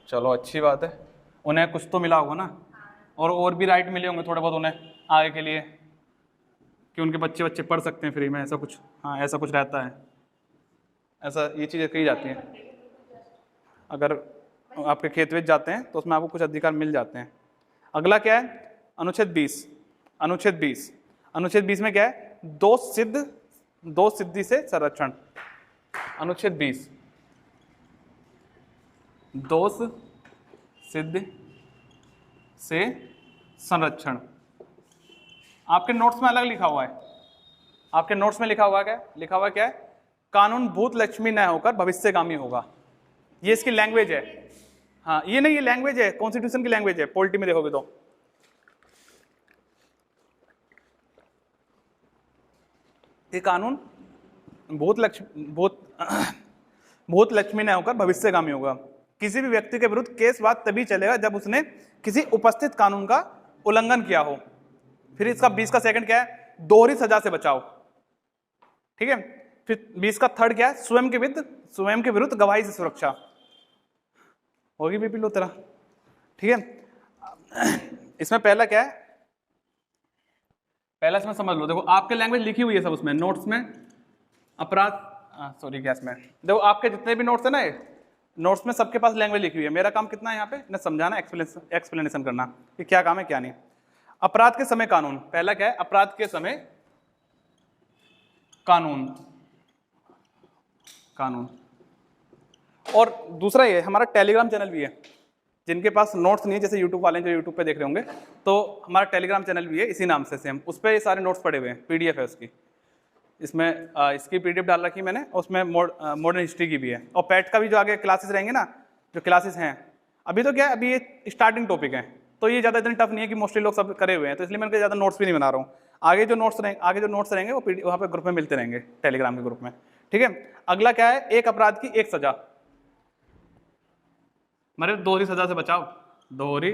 चलो अच्छी बात है, उन्हें कुछ तो मिला होगा ना, और भी राइट मिले होंगे थोड़े बहुत उन्हें आगे के लिए, कि उनके बच्चे पढ़ सकते हैं फ्री में, ऐसा कुछ, हाँ ऐसा कुछ रहता है, ऐसा ये चीज़ें कही जाती हैं। अगर आपके खेत वेच जाते हैं तो उसमें आपको कुछ अधिकार मिल जाते हैं। अगला क्या है, अनुच्छेद 20। अनुच्छेद 20 में क्या है, दो सिद्धि से संरक्षण। अनुच्छेद 20 दोष सिद्ध से संरक्षण। आपके नोट्स में अलग लिखा हुआ है, आपके नोट्स में लिखा हुआ क्या है, कानून भूत लक्ष्मी न होकर भविष्यगामी होगा। ये इसकी लैंग्वेज है, हाँ ये नहीं, ये लैंग्वेज है, कॉन्स्टिट्यूशन की लैंग्वेज है, पॉलिटी में देखोगे तो। ये कानून भूत लक्ष्मी न होकर भविष्यगामी होगा। किसी भी व्यक्ति के विरुद्ध केस बात तभी चलेगा जब उसने किसी उपस्थित कानून का उल्लंघन किया हो। फिर इसका 20 का सेकंड क्या है, दोहरी सजा से बचाव, ठीक है। फिर 20 का थर्ड क्या है, स्वयं के विरुद्ध गवाही से सुरक्षा। होगी बीपी लो तेरा, ठीक है। इसमें पहला क्या है, पहला इसमें समझ लो, देखो आपके लैंग्वेज लिखी हुई है सब उसमें नोट्स में, अपराध सॉरी गैस में, देखो आपके जितने भी नोट्स है ना, ये नोट्स में सबके पास लैंग्वेज लिखी हुई है। मेरा काम कितना है यहाँ पे, इन्हें समझाना, एक्सप्लेनेशन करना कि क्या काम है क्या नहीं। अपराध के समय कानून, पहला क्या है, अपराध के समय कानून, और दूसरा ये हमारा टेलीग्राम चैनल भी है। जिनके पास नोट्स नहीं है, जैसे यूट्यूब वाले जो यूट्यूब पे देख रहे होंगे, तो हमारा टेलीग्राम चैनल भी है इसी नाम से सेम, उस पर ये सारे नोट्स पड़े हुए हैं, पीडीएफ है उसकी। इसमें इसकी पीडीएफ डाल रखी मैंने, उसमें मॉडर्न हिस्ट्री की भी है, और पैट का भी जो आगे क्लासेस रहेंगे ना, जो क्लासेस हैं अभी तो क्या है, अभी ये स्टार्टिंग टॉपिक है, तो ये ज़्यादा इतनी टफ नहीं है कि मोस्टली लोग सब करे हुए हैं, तो इसलिए मैं ज़्यादा नोट्स भी नहीं बना रहा हूँ। आगे जो नोट्स रहेंगे वो वहाँ पे ग्रुप में मिलते रहेंगे, टेलीग्राम के ग्रुप में, ठीक है। अगला क्या है, एक अपराध की एक सजा, मतलब दोहरी सजा से बचाव, दोहरी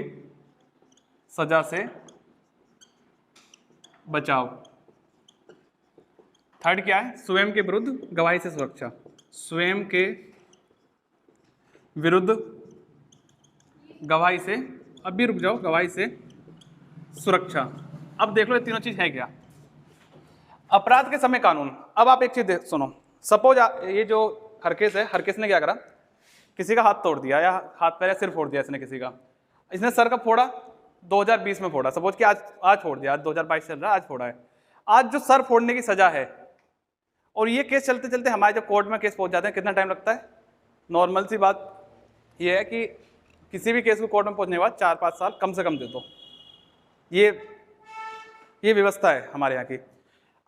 सजा से बचाव। थर्ड क्या है, स्वयं के विरुद्ध गवाही से सुरक्षा, स्वयं के विरुद्ध गवाही से, अब भी रुक जाओ, गवाही से सुरक्षा। अब देख लो ये तीनों चीज है क्या। अपराध के समय कानून, अब आप एक चीज सुनो, सपोज ये जो हरकेस है, हरकेस ने क्या करा, किसी का हाथ तोड़ दिया या हाथ पैर या सिर फोड़ दिया इसने किसी का, इसने सर कब फोड़ा, 2020 में फोड़ा, सपोज कि आज फोड़ दिया, आज 2022 चल रहा है, आज फोड़ा है। आज जो सर फोड़ने की सजा है, और ये केस चलते चलते हमारे जब कोर्ट में केस पहुंच जाते हैं, कितना टाइम लगता है, नॉर्मल सी बात ये है कि किसी भी केस को कोर्ट में पहुंचने के बाद 4-5 साल कम से कम दे दो, ये व्यवस्था है हमारे यहाँ की।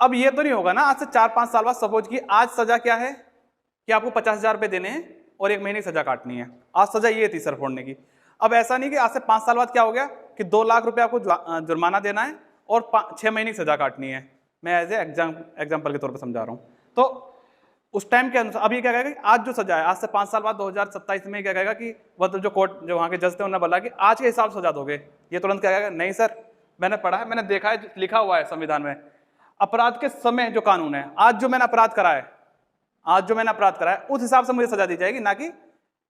अब ये तो नहीं होगा ना आज से 4-5 साल बाद, सपोज कि आज सजा क्या है कि आपको 50,000 रुपये देने हैं और 1 महीने की सजा काटनी है, आज सजा ये थी सर फोड़ने की। अब ऐसा नहीं कि आज से 5 साल बाद क्या हो गया कि 2 लाख रुपये आपको जुर्माना देना है और 6 महीने की सजा काटनी है। मैं एज ए एग्जाम्पल के तौर पर समझा रहा हूँ। तो उस टाइम के अनुसार अब ये क्या कहेगा कि आज जो सजा है, आज से 5 साल बाद 2027 में क्या कहेगा कि वह जो कोर्ट जो वहाँ के जज थे उन्होंने बोला कि आज के हिसाब से सजा दोगे, ये तुरंत क्या कहेगा, नहीं सर मैंने पढ़ा है, मैंने देखा है, लिखा हुआ है संविधान में, अपराध के समय जो कानून है, आज जो मैंने अपराध करा है उस हिसाब से मुझे सजा दी जाएगी, ना कि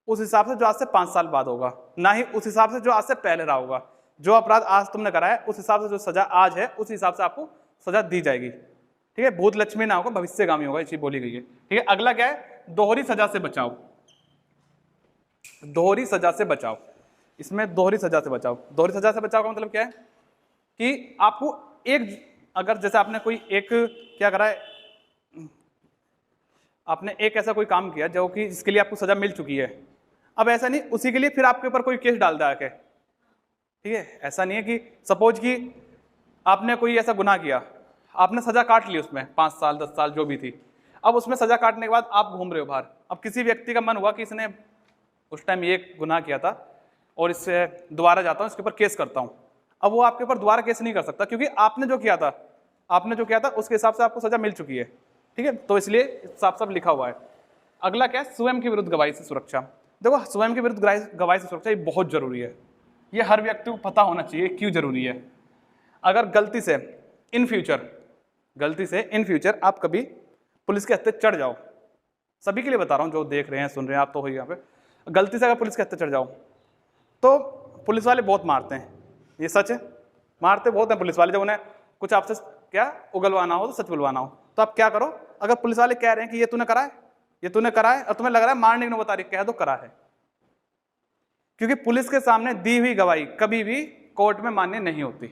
उस हिसाब से जो आज से 5 साल बाद होगा, ना ही उस हिसाब से जो आज से पहले रहा होगा। जो अपराध आज तुमने करा है उस हिसाब से जो सजा आज है उस हिसाब से आपको सजा दी जाएगी, ठीक है। भूत लक्ष्मी ना होगा, भविष्यगामी होगा, ये चीज बोली गई है, ठीक है। अगला क्या है, दोहरी सजा से बचाव, दोहरी सजा से बचाव। इसमें दोहरी सजा से बचाव, दोहरी सजा से बचाव का मतलब क्या है कि आपको अगर जैसे आपने कोई एक क्या करा है, आपने एक ऐसा कोई काम किया जो कि जिसके लिए आपको सजा मिल चुकी है, अब ऐसा नहीं उसी के लिए फिर आपके ऊपर कोई केस डाल दिया है, ठीक है। ऐसा नहीं है कि सपोज कि आपने कोई ऐसा गुनाह किया, आपने सजा काट ली उसमें 5 साल 10 साल जो भी थी, अब उसमें सजा काटने के बाद आप घूम रहे हो बाहर, अब किसी व्यक्ति का मन हुआ कि इसने उस टाइम ये गुनाह किया था और इससे दोबारा जाता हूँ, इसके ऊपर केस करता हूँ, अब वो आपके ऊपर दोबारा केस नहीं कर सकता, क्योंकि आपने जो किया था उसके हिसाब से आपको सजा मिल चुकी है, ठीक है। तो इसलिए साफ साफ लिखा हुआ है। अगला क्या है, स्वयं के विरुद्ध गवाही से सुरक्षा। देखो स्वयं के विरुद्ध गवाही से सुरक्षा ये बहुत जरूरी है, ये हर व्यक्ति को पता होना चाहिए क्यों जरूरी है। अगर गलती से इन फ्यूचर आप कभी पुलिस के हत्थे चढ़ जाओ, सभी के लिए बता रहा हूँ, जो देख रहे हैं सुन रहे हैं आप तो हो यहाँ पे, गलती से अगर पुलिस के हत्थे चढ़ जाओ तो पुलिस वाले बहुत मारते हैं, ये सच है, मारते बहुत हैं पुलिस वाले। जब उन्हें कुछ आपसे क्या उगलवाना हो तो सच बुलवाना हो, तो आप क्या करो, अगर पुलिस वाले कह रहे हैं कि ये तूने करा है और तुम्हें लग रहा है मारने की नौबत आ रही, कह दो करा है, क्योंकि पुलिस के सामने दी हुई गवाही कभी भी कोर्ट में मान्य नहीं होती।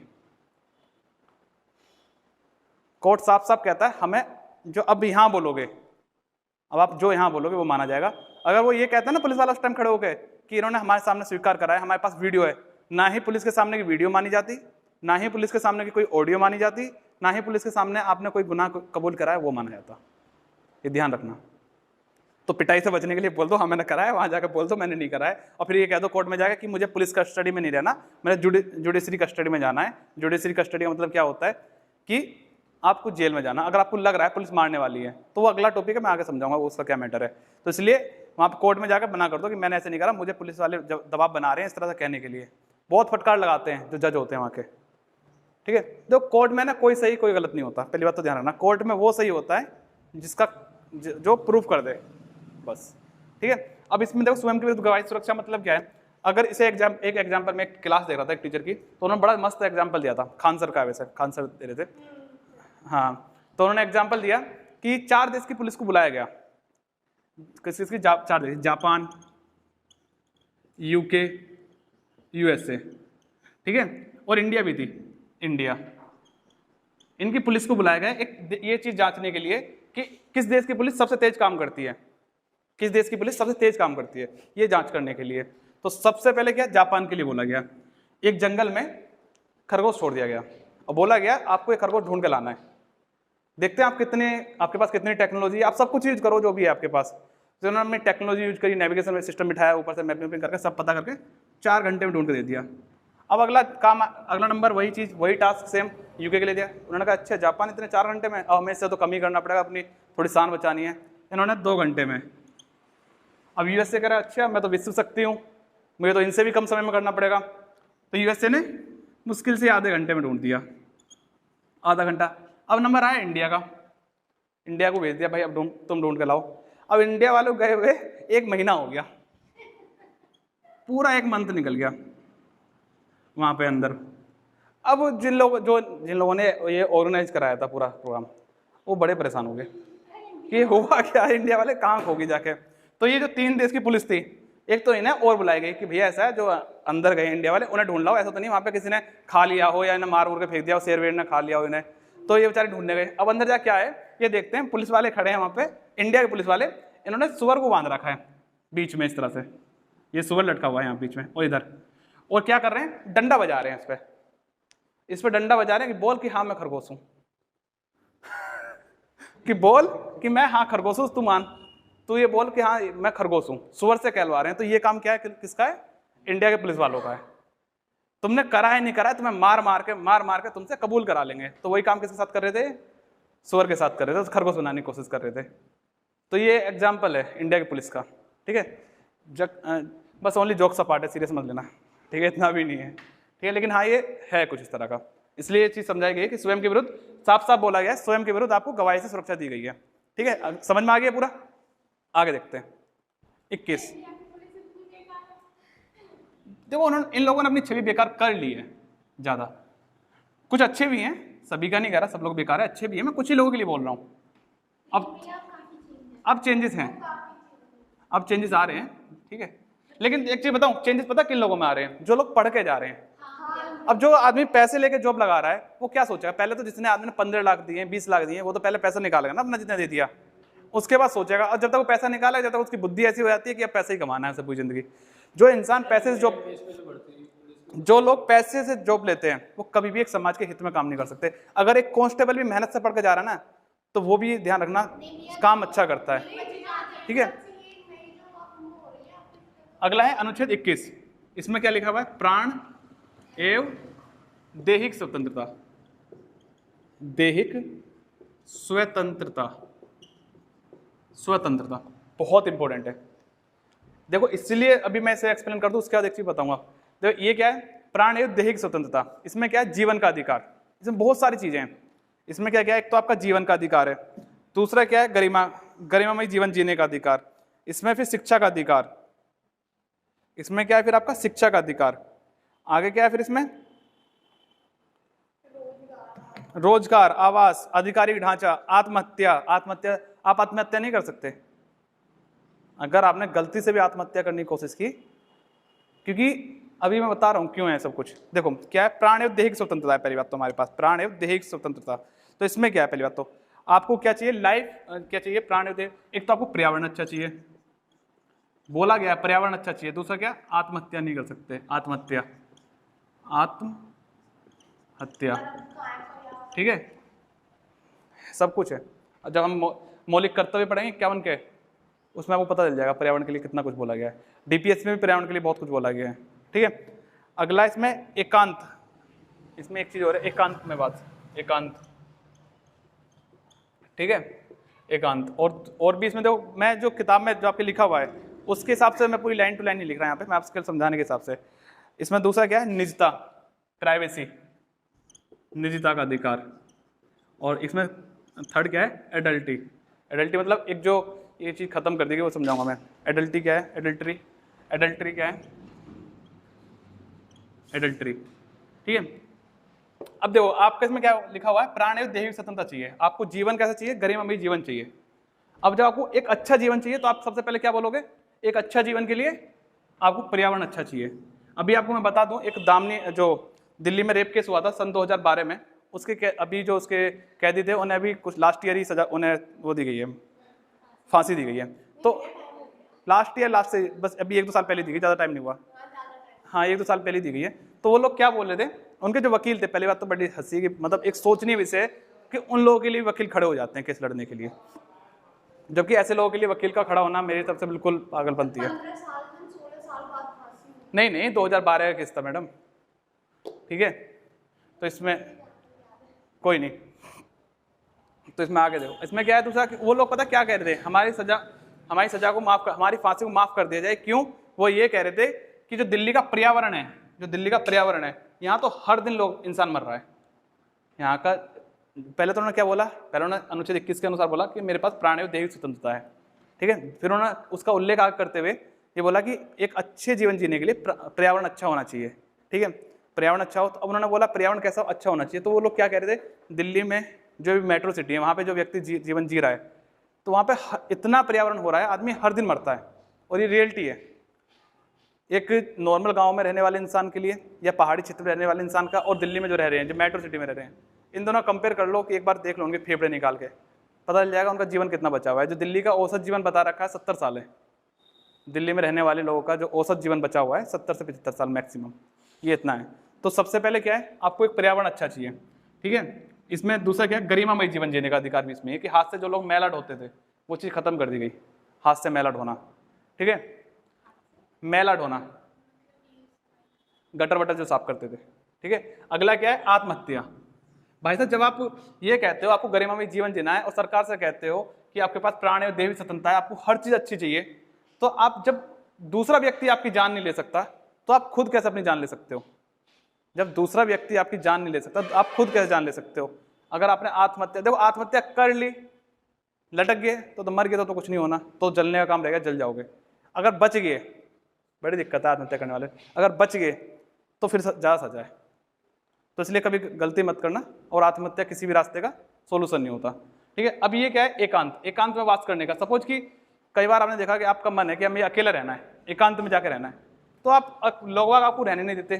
कोर्ट साफ साफ कहता है हमें जो अब यहां बोलोगे, अब आप जो यहां बोलोगे वो माना जाएगा। अगर वो ये कहता है ना पुलिस वाला उस टाइम खड़े होकर कि इन्होंने हमारे सामने स्वीकार करा है, हमारे पास वीडियो है, ना ही पुलिस के सामने की वीडियो मानी जाती, ना ही पुलिस के सामने की कोई ऑडियो मानी जाती, ना ही पुलिस के सामने आपने कोई गुनाह कबूल करा है वो माना जाता। ये ध्यान रखना। तो पिटाई से बचने के लिए बोल दो हाँ मैंने करा है, वहां जाकर बोल दो मैंने नहीं करा है, और फिर ये कह दो कोर्ट में जाकर कि मुझे पुलिस कस्टडी में नहीं रहना, मैंने जुडिशरी कस्टडी में जाना है। जुडिशरी कस्टडी का मतलब क्या होता है कि आपको जेल में जाना। अगर आपको लग रहा है पुलिस मारने वाली है तो वो अगला टॉपिक है, मैं आगे समझाऊंगा वो उसका क्या मैटर है। तो इसलिए वहाँ पर कोर्ट में जाकर बना कर दो कि मैंने ऐसे नहीं करा, मुझे पुलिस वाले दबाव बना रहे हैं इस तरह से कहने के लिए। बहुत फटकार लगाते हैं जो जज होते हैं वहाँ के, ठीक है। तो कोर्ट में ना कोई सही कोई गलत नहीं होता, पहली बात तो ध्यान रखना। कोर्ट में वो सही होता है जिसका जो प्रूफ कर दे, बस, ठीक है। अब इसमें देखो स्वयं के विरुद्ध गवाही सुरक्षा मतलब क्या है। अगर इसे एक एग्जाम्पल में एक क्लास देख रहा था एक टीचर की, तो उन्होंने बड़ा मस्त एग्जाम्पल दिया था, खान सर का, वैसे खान सर दे रहे थे, हाँ। तो उन्होंने एग्जाम्पल दिया कि 4 देश की पुलिस को बुलाया गया, किसकी 4 देश, जापान, यूके, यूएसए, ठीक है, और इंडिया भी थी, इंडिया। इनकी पुलिस को बुलाया गया एक ये चीज जांचने के लिए कि किस देश की पुलिस सबसे तेज काम करती है, किस देश की पुलिस सबसे तेज काम करती है, ये जांच करने के लिए। तो सबसे पहले क्या, जापान के लिए बोला गया। एक जंगल में खरगोश छोड़ दिया गया और बोला गया आपको एक खरगोश ढूंढ के लाना है। देखते हैं आपके पास कितनी टेक्नोलॉजी, आप सब कुछ यूज करो जो भी है आपके पास। तो उन्होंने टेक्नोलॉजी यूज करी, नेविगेशन में सिस्टम बिठाया, ऊपर से मैपिंग करके सब पता करके 4 घंटे में ढूंढ के दे दिया। अब अगला नंबर वही चीज़, वही टास्क सेम यूके के लिए दिया। उन्होंने कहा अच्छा जापान इतने 4 घंटे में, अब हमें इससे तो कम ही करना पड़ेगा, अपनी थोड़ी शान बचानी है। इन्होंने 2 घंटे में। अब यूएसए कह रहा है अच्छा मैं तो विश्व शक्ति हूँ, मुझे तो इनसे भी कम समय में करना पड़ेगा। तो यूएसए ने मुश्किल से आधे घंटे में ढूंढ दिया, आधा घंटा। अब नंबर आया इंडिया का, इंडिया को भेज दिया भाई अब तुम ढूंढ के लाओ। अब इंडिया वाले गए हुए 1 महीना हो गया, पूरा 1 मंथ निकल गया वहाँ पे अंदर। अब जिन लोगों ने ये ऑर्गेनाइज कराया था पूरा प्रोग्राम, वो बड़े परेशान हो गए कि हुआ क्या, इंडिया वाले कहाँ खो गए जाके। तो ये जो 3 देश की पुलिस थी, एक तो इन्हें और बुलाई गई कि भैया ऐसा है जो अंदर गए इंडिया वाले उन्हें ढूंढ लाओ, ऐसा तो नहीं वहाँ पे किसी ने खा लिया हो या इन्हें मार के फेंक दिया हो, शेर वेर ने खा लिया हो इन्हें। तो ये बेचारे ढूंढने गए। अब अंदर जा क्या है ये देखते हैं, पुलिस वाले खड़े हैं वहाँ पे, इंडिया के पुलिस वाले, इन्होंने सुअर को बांध रखा है बीच में इस तरह से, ये सुअर लटका हुआ है यहाँ बीच में और इधर, और क्या कर रहे हैं, डंडा बजा रहे हैं इस पे डंडा बजा रहे हैं कि बोल कि हाँ मैं खरगोश हूँ कि बोल कि मैं हाँ खरगोश हूँ, तू मान, तू ये बोल कि हाँ मैं खरगोश हूँ, सुअर से कहलवा रहे हैं। तो ये काम क्या है, किसका है, इंडिया के पुलिस वालों का है। तुमने करा है नहीं करा है, तुम्हें मार मार के तुमसे कबूल करा लेंगे। तो वही काम किसके साथ कर रहे थे, सुअर के साथ कर रहे थे, खरगोश बनाने की कोशिश कर रहे थे। तो ये एग्जाम्पल है इंडिया की पुलिस का, ठीक है। बस ओनली जोक सा पार्ट है, सीरियस मत लेना, ठीक है, इतना भी नहीं है, ठीक है। लेकिन हाँ ये है कुछ इस तरह का, इसलिए ये चीज़ समझाई गई है कि स्वयं के विरुद्ध साफ साफ बोला गया है, स्वयं के विरुद्ध आपको गवाही से सुरक्षा दी गई है, ठीक है। समझ में आ गया पूरा, आगे देखते हैं 21। देखो इन लोगों ने अपनी छवि बेकार कर ली है ज़्यादा, कुछ अच्छे भी हैं, सभी का नहीं कह रहा, सब लोग बेकार है, अच्छे भी हैं, मैं कुछ ही लोगों के लिए बोल रहा हूँ। अब चेंजेस हैं, अब चेंजेस आ रहे हैं, ठीक है। लेकिन एक चीज़ बताऊँ, चेंजेस पता किन लोगों में आ रहे हैं, जो लोग पढ़ के जा रहे हैं। अब जो आदमी पैसे लेके जॉब लगा रहा है वो क्या सोचेगा, पहले तो जिसने आदमी ने 15 लाख दिए 20 लाख दिए वो तो पहले पैसा निकालेगा ना अपना जितना दे दिया, उसके बाद सोचेगा। और जब तक वो पैसा निकालेगा जब तक उसकी बुद्धि ऐसी हो जाती है कि अब पैसे ही कमाना है सब पूरी जिंदगी। जो इंसान पैसे से जो लोग पैसे से जॉब लेते हैं वो कभी भी एक समाज के हित में काम नहीं कर सकते। अगर एक कांस्टेबल भी मेहनत से पढ़ के जा रहा है ना, तो वो भी ध्यान रखना काम अच्छा करता है, ठीक है। अगला है अनुच्छेद 21, इसमें क्या लिखा हुआ है, प्राण एवं दैहिक स्वतंत्रता, दैहिक स्वतंत्रता, स्वतंत्रता बहुत इंपॉर्टेंट है। देखो इसलिए अभी मैं इसे एक्सप्लेन कर दूं, उसके बाद एक चीज बताऊंगा। देखो ये क्या है, प्राण एवं दैहिक स्वतंत्रता, इसमें क्या है, जीवन का अधिकार, इसमें बहुत सारी चीजें हैं। इसमें क्या क्या है, एक तो आपका जीवन का अधिकार है, दूसरा क्या है गरिमामय जीवन जीने का अधिकार, इसमें फिर शिक्षा का अधिकार, इसमें क्या है फिर आपका शिक्षा का अधिकार, आगे क्या है फिर इसमें रोजगार, आवास, आधिकारिक ढांचा, आत्महत्या। आप आत्महत्या नहीं कर सकते अगर आपने गलती से भी आत्महत्या करने की कोशिश की, क्योंकि अभी मैं बता रहा हूं क्यों है सब कुछ। देखो क्या है, प्राण एवं दैहिक स्वतंत्रता है पहली बात तो हमारे पास, प्राण एवं दैहिक स्वतंत्रता। तो इसमें क्या है, पहली बात तो आपको क्या चाहिए, लाइफ क्या चाहिए, प्राण एवं दैहिक। एक तो आपको पर्यावरण अच्छा चाहिए, बोला गया पर्यावरण अच्छा चाहिए। दूसरा क्या, आत्महत्या नहीं कर सकते, आत्महत्या, ठीक है, सब कुछ है। जब हम मौलिक कर्तव्य पढ़ेंगे 51 के, उसमें आपको पता चल जाएगा पर्यावरण के लिए कितना कुछ बोला गया है। डीपीएस में भी पर्यावरण के लिए बहुत कुछ बोला गया है, ठीक है। अगला इसमें एकांत, इसमें एक चीज और है, एकांत में बात, एकांत, ठीक है। एकांत। और भी इसमें देखो, मैं जो किताब में जो आपके लिखा हुआ है उसके हिसाब से मैं पूरी लाइन टू लाइन नहीं लिख रहा यहाँ पे, मैं आपके समझाने के हिसाब से। इसमें दूसरा क्या है, निजता, प्राइवेसी, निजता का अधिकार। और इसमें थर्ड क्या है, एडल्टी। एडल्टी मतलब एक जो ये चीज़ खत्म कर देगी वो समझाऊंगा मैं। एडल्टी क्या है, एडल्ट्री, एडल्ट्री क्या है, एडल्ट्री, ठीक है। अब देखो आपके इसमें क्या लिखा हुआ है, प्राण एवं दैहिक स्वतंत्रता चाहिए, आपको जीवन कैसा चाहिए, गरिमामय जीवन चाहिए। अब जब आपको एक अच्छा जीवन चाहिए तो आप सबसे पहले क्या बोलोगे, एक अच्छा जीवन के लिए आपको पर्यावरण अच्छा चाहिए। अभी आपको मैं बता दूं, एक दामनी जो दिल्ली में रेप केस हुआ था सन 2012 में, उसके अभी जो उसके कैदी थे उन्हें अभी कुछ लास्ट ईयर ही सजा, उन्हें वो दी गई है, फांसी दी गई है। तो लास्ट ईयर, लास्ट से बस अभी 1-2 साल पहले दी गई, ज़्यादा टाइम नहीं हुआ, हाँ 1-2 साल पहले दी गई है। तो वो लोग क्या बोल रहे थे, उनके जो वकील थे, पहली बात तो बड़ी हंसी की, मतलब एक सोचनीय विषय कि उन लोगों के लिए वकील खड़े हो जाते हैं केस लड़ने के लिए, जबकि ऐसे लोगों के लिए वकील का खड़ा होना मेरी तरफ से बिल्कुल पागलपंती है। 15 साल में 16 साल बाद फांसी। नहीं 2012 का केस था मैडम, ठीक है। तो इसमें कोई नहीं, तो इसमें आगे देखो, इसमें क्या है दूसरा कि वो लोग पता क्या कह रहे थे, हमारी सजा को माफ कर, हमारी फांसी को माफ कर दिया जाए। क्यों, वो ये कह रहे थे कि जो दिल्ली का पर्यावरण है, जो दिल्ली का पर्यावरण है, यहाँ तो हर दिन लोग इंसान मर रहा है यहाँ का। पहले तो उन्होंने क्या बोला, पहले उन्होंने अनुच्छेद 21 के अनुसार बोला कि मेरे पास प्राण एवं दैहिक स्वतंत्रता है, ठीक है। फिर उन्होंने उसका उल्लेख आगे करते हुए ये बोला कि एक अच्छे जीवन जीने के लिए पर्यावरण अच्छा होना चाहिए, ठीक है, पर्यावरण अच्छा हो। तो अब उन्होंने बोला पर्यावरण कैसा अच्छा होना चाहिए, तो वो लोग क्या कह रहे थे, दिल्ली में जो भी मेट्रो सिटी है वहाँ पे जो व्यक्ति जीवन जी रहा है, तो वहाँ पे इतना पर्यावरण हो रहा है, आदमी हर दिन मरता है, और ये रियलिटी है। एक नॉर्मल गांव में रहने वाले इंसान के लिए या पहाड़ी क्षेत्र में रहने वाले इंसान का, और दिल्ली में जो रह रहे हैं, जो मेट्रो सिटी में रह रहे हैं, इन दोनों कंपेयर कर लो कि एक बार देख लो उनके फेफड़े निकाल के, पता चल जाएगा उनका जीवन कितना बचा हुआ है। जो दिल्ली का औसत जीवन बता रखा है 70 साल है, दिल्ली में रहने वाले लोगों का जो औसत जीवन बचा हुआ है 70 से 75 साल मैक्सिमम, ये इतना है। तो सबसे पहले क्या है, आपको एक पर्यावरण अच्छा चाहिए, ठीक है। इसमें दूसरा क्या है, गरिमामय जीवन जीने का अधिकार भी इसमें है कि हाथ से जो लोग मैला ढोते थे वो चीज़ खत्म कर दी गई, हाथ से मैला ढोना, ठीक है, मैला ढोना, गटर वटर जो साफ करते थे, ठीक है। अगला क्या है, आत्महत्या। भाई साहब जब आप ये कहते हो आपको गरिमामय जीवन जीना है और सरकार से कहते हो कि आपके पास प्राण एवं दैहिक स्वतंत्रता है, आपको हर चीज अच्छी चाहिए, तो आप जब दूसरा व्यक्ति आपकी जान नहीं ले सकता तो आप खुद कैसे अपनी जान ले सकते हो। जब दूसरा व्यक्ति आपकी जान नहीं ले सकता तो आप खुद कैसे जान ले सकते हो। अगर आपने आत्महत्या, देखो आत्महत्या कर ली, लटक गए तो मर गए तो कुछ नहीं होना, तो जलने का काम रहेगा, जल जाओगे। अगर बच गए, बड़ी दिक्कत है आत्महत्या करने वाले, अगर बच गए तो फिर ज़्यादा सजा है। तो इसलिए कभी गलती मत करना, और आत्महत्या किसी भी रास्ते का सोल्यूशन नहीं होता, ठीक है। अब ये क्या है, एकांत, एकांत में वास करने का। सपोज कि कई बार आपने देखा कि आपका मन है कि हमें अकेला रहना है, एकांत में जाकर रहना है, तो आप लोग आपको रहने नहीं देते,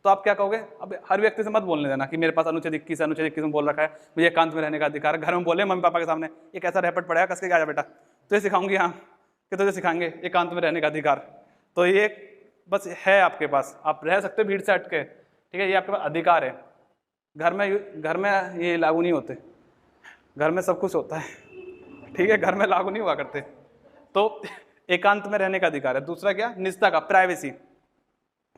तो आप क्या कहोगे, अब हर व्यक्ति से मत बोलने देना कि मेरे पास अनुच्छेद 21 अनुच्छेद 21 में बोल रखा है मुझे एकांत में रहने का अधिकार है। घर में बोले मम्मी पापा के सामने ये कैसा रैपट पड़ेगा, कस के आ जा बेटा, तो ये सिखाऊंगी, हाँ कि तुझे सिखाएंगे एकांत में रहने का अधिकार। तो ये बस है आपके पास, आप रह सकते हो भीड़ से हट के, ठीक है, ये आपके पास अधिकार है। घर में ये लागू नहीं होते, घर में सब कुछ होता है, ठीक है, घर में लागू नहीं हुआ करते। तो एकांत में रहने का अधिकार है। दूसरा क्या, निजता का, प्राइवेसी।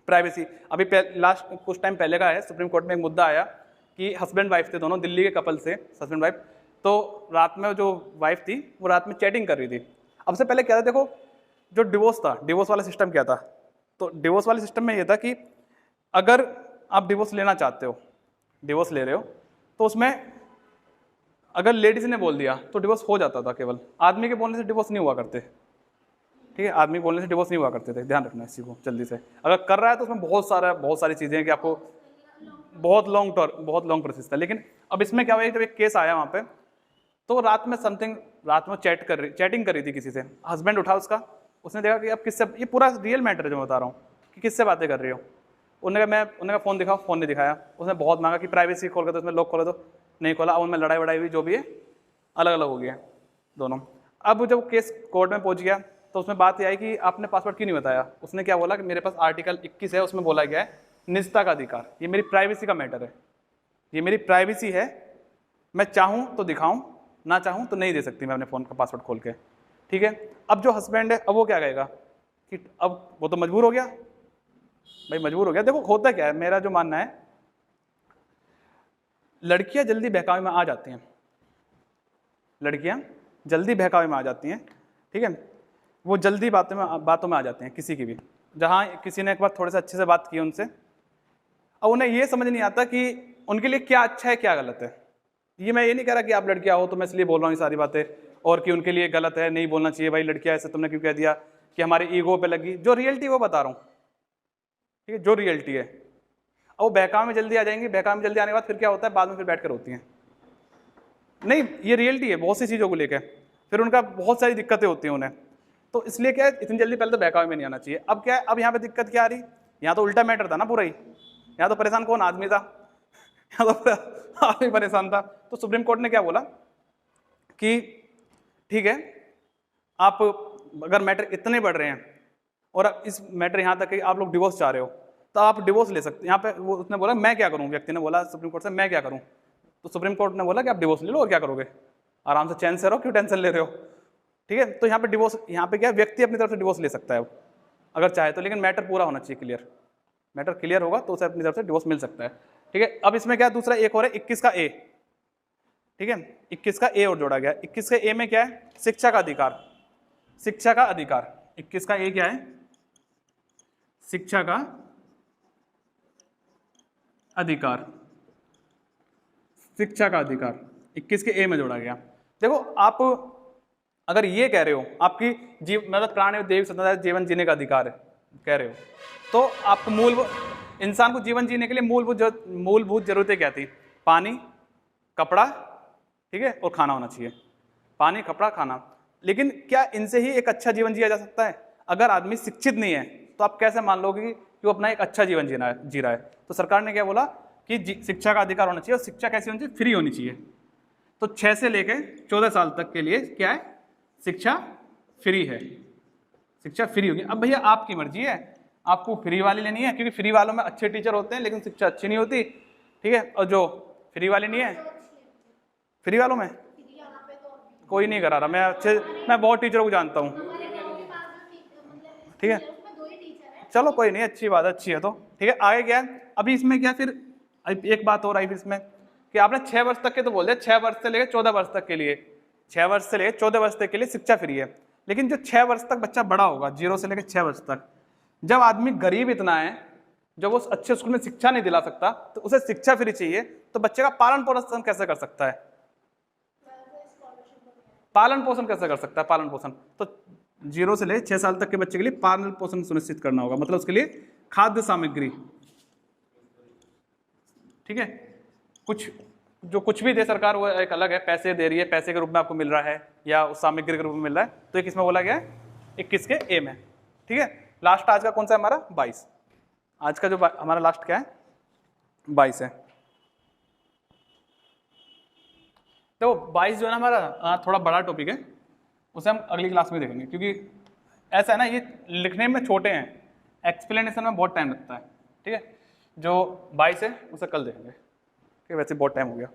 प्राइवेसी अभी लास्ट कुछ टाइम पहले का है, सुप्रीम कोर्ट में एक मुद्दा आया कि हस्बैंड वाइफ थे दोनों, दिल्ली के कपल से, हस्बैंड वाइफ, तो रात में जो वाइफ थी वो रात में चैटिंग कर रही थी। अब से पहले क्या था, देखो जो डिवोर्स था, डिवोर्स वाला सिस्टम क्या था, तो डिवोर्स वाले सिस्टम में ये था कि अगर आप डिवोर्स लेना चाहते हो, डिवोर्स ले रहे हो, तो उसमें अगर लेडीज ने बोल दिया तो डिवोर्स हो जाता था, केवल आदमी के बोलने से डिवोर्स नहीं हुआ करते, ठीक है, आदमी बोलने से डिवोर्स नहीं हुआ करते थे, ध्यान रखना इसी को जल्दी से। अगर कर रहा है तो उसमें बहुत सारी चीज़ें हैं कि आपको बहुत लॉन्ग प्रोसेस था। लेकिन अब इसमें क्या हुआ, जब एक केस आया वहाँ पे, तो रात में चैटिंग कर रही थी किसी से, हस्बैंड उठा उसका, उसने देखा कि अब किससे, ये पूरा रियल मैटर है जो मैं बता रहा हूँ कि किससे बातें कर रही हो। उन्होंने कहा फ़ोन दिखाओ, फ़ोन नहीं दिखाया। उसने बहुत मांगा कि प्राइवेसी खोल कर दो, उसमें लॉक खोला दो, नहीं खोला। अब उनमें लड़ाई वड़ाई हुई, जो भी है अलग अलग हो गया दोनों। अब जब केस कोर्ट में पहुंच गया तो उसमें बात यह आई कि आपने पासवर्ड क्यों नहीं बताया। उसने क्या बोला कि मेरे पास आर्टिकल 21 है, उसमें बोला गया है निजता का अधिकार, ये मेरी प्राइवेसी का मैटर है, ये मेरी प्राइवेसी है, मैं चाहूँ तो दिखाऊँ, ना चाहूँ तो नहीं दे सकती मैं अपने फ़ोन का पासवर्ड खोल के, ठीक है। अब जो हस्बैंड है, अब वो क्या कहेगा कि अब वो तो मजबूर हो गया, भाई मजबूर हो गया। देखो होता क्या है, मेरा जो मानना है, लड़कियां जल्दी बहकावे में आ जाती हैं, लड़कियां जल्दी बहकावे में आ जाती हैं, ठीक है, वो जल्दी बातों में आ जाते हैं किसी की भी। जहाँ किसी ने एक बार थोड़े से अच्छे से बात की उनसे, अब उन्हें ये समझ नहीं आता कि उनके लिए क्या अच्छा है क्या गलत है। ये मैं ये नहीं कह रहा कि आप लड़कियां हो तो मैं इसलिए बोल रहा हूँ ये सारी बातें, और कि उनके लिए गलत है, नहीं बोलना चाहिए भाई लड़कियां ऐसे तुमने क्यों कह दिया, कि हमारे ईगो पे लगी। जो रियलिटी वो बता रहा हूँ, ठीक है, जो रियलिटी है। अब वो बहकावे में जल्दी आ जाएंगी, बहकावे में जल्दी आने के बाद फिर क्या होता है, बाद में फिर बैठ कर होती हैं। नहीं, ये रियलिटी है बहुत सी चीज़ों को लेकर, फिर उनका बहुत सारी दिक्कतें होती हैं उन्हें। तो इसलिए क्या है, इतनी जल्दी पहले तो बहकावे में नहीं आना चाहिए। अब क्या है, अब यहाँ पे दिक्कत क्या आ रही, यहाँ तो उल्टा मैटर था ना पूरा ही, यहाँ तो परेशान कौन, आदमी था, यहाँ तो आदमी परेशान था। तो सुप्रीम कोर्ट ने क्या बोला कि ठीक है, आप अगर मैटर इतने बढ़ रहे हैं और अब इस मैटर यहाँ तक कि आप लोग डिवोर्स चाह रहे हो, तो आप डिवोर्स ले सकते हैं। यहाँ पे वो उसने बोला मैं क्या करूँ, व्यक्ति ने बोला सुप्रीम कोर्ट से मैं क्या करूँ, तो सुप्रीम कोर्ट ने बोला कि आप डिवोर्स ले लो, और क्या करोगे, आराम से चैन से रहो, क्यों टेंशन ले रहे हो, ठीक है। तो यहाँ पे डिवोर्स, यहाँ पे क्या, व्यक्ति अपनी तरफ से डिवोर्स ले सकता है अगर चाहे तो, लेकिन मैटर पूरा होना चाहिए क्लियर। मैटर क्लियर होगा तो उसे अपनी तरफ से डिवोर्स मिल सकता है, ठीक है। अब इसमें क्या दूसरा एक और है, 21 का ए, ठीक है, 21 का ए और जोड़ा गया। 21 के ए में क्या है, शिक्षा का अधिकार, शिक्षा का अधिकार। 21 का ए क्या है, शिक्षा का अधिकार, शिक्षा का अधिकार 21 के ए में जोड़ा गया। देखो आप अगर ये कह रहे हो आपकी मतलब प्राणी देव स्वतंत्रता जीवन जीने का अधिकार है कह रहे हो, तो आपको इंसान को जीवन जीने के लिए मूलभूत जरूरतें क्या थी, पानी, कपड़ा, ठीक है, और खाना होना चाहिए, पानी, कपड़ा, खाना। लेकिन क्या इनसे ही एक अच्छा जीवन जिया जा सकता है? अगर आदमी शिक्षित नहीं है तो आप कैसे मान लोगे कि वो अपना एक अच्छा जीवन जी रहा है? तो सरकार ने क्या बोला कि शिक्षा का अधिकार होना चाहिए, और शिक्षा कैसी होनी चाहिए, फ्री होनी चाहिए। तो 6 से लेकर 14 साल तक के लिए क्या है, शिक्षा फ्री है, शिक्षा फ्री होगी। अब भैया आपकी मर्जी है, आपको फ्री वाली लेनी है, क्योंकि फ्री वालों में अच्छे टीचर होते हैं लेकिन शिक्षा अच्छी नहीं होती, ठीक है। और जो फ्री वाली नहीं है, फ्री वालों में कोई नहीं करा रहा, मैं बहुत टीचरों को जानता हूँ, ठीक है, चलो कोई नहीं, अच्छी बात है, अच्छी है तो ठीक है। आगे क्या है, अभी इसमें क्या, फिर एक बात हो रही है इसमें कि आपने 6 वर्ष तक के तो बोल दिया, 6 वर्ष से लेकर 14 वर्ष तक के लिए, 6 वर्ष से लेकर 14 वर्ष तक के लिए शिक्षा फ्री है। लेकिन जो 6 वर्ष तक बच्चा बड़ा होगा, 0 से लेकर 6 वर्ष तक, जब आदमी गरीब इतना है, जब वो अच्छे स्कूल में शिक्षा नहीं दिला सकता, तो उसे शिक्षा फ्री चाहिए, तो बच्चे का पालन पोषण कैसे कर सकता है? पालन पोषण कैसे कर सकता है? पालन पोषण तो 0 से लेकर 6 साल तक के बच्चे के लिए पालन पोषण सुनिश्चित करना होगा, मतलब उसके लिए खाद्य सामग्री, ठीक है, कुछ भी दे सरकार वो एक अलग है, पैसे दे रही है, पैसे के रूप में आपको मिल रहा है या उस सामग्री के रूप में मिल रहा है, तो एक इसमें बोला गया है 21 के ए में, ठीक है। लास्ट आज का कौन सा है हमारा, 22। आज का जो हमारा लास्ट क्या है, 22 है। तो 22 जो है ना हमारा थोड़ा बड़ा टॉपिक है, उसे हम अगली क्लास में देखेंगे, क्योंकि ऐसा है ना, ये लिखने में छोटे हैं, एक्सप्लेनेशन में बहुत टाइम लगता है, ठीक है। जो 22 है उसे कल देखेंगे, ठीक है, वैसे बहुत टाइम हो गया।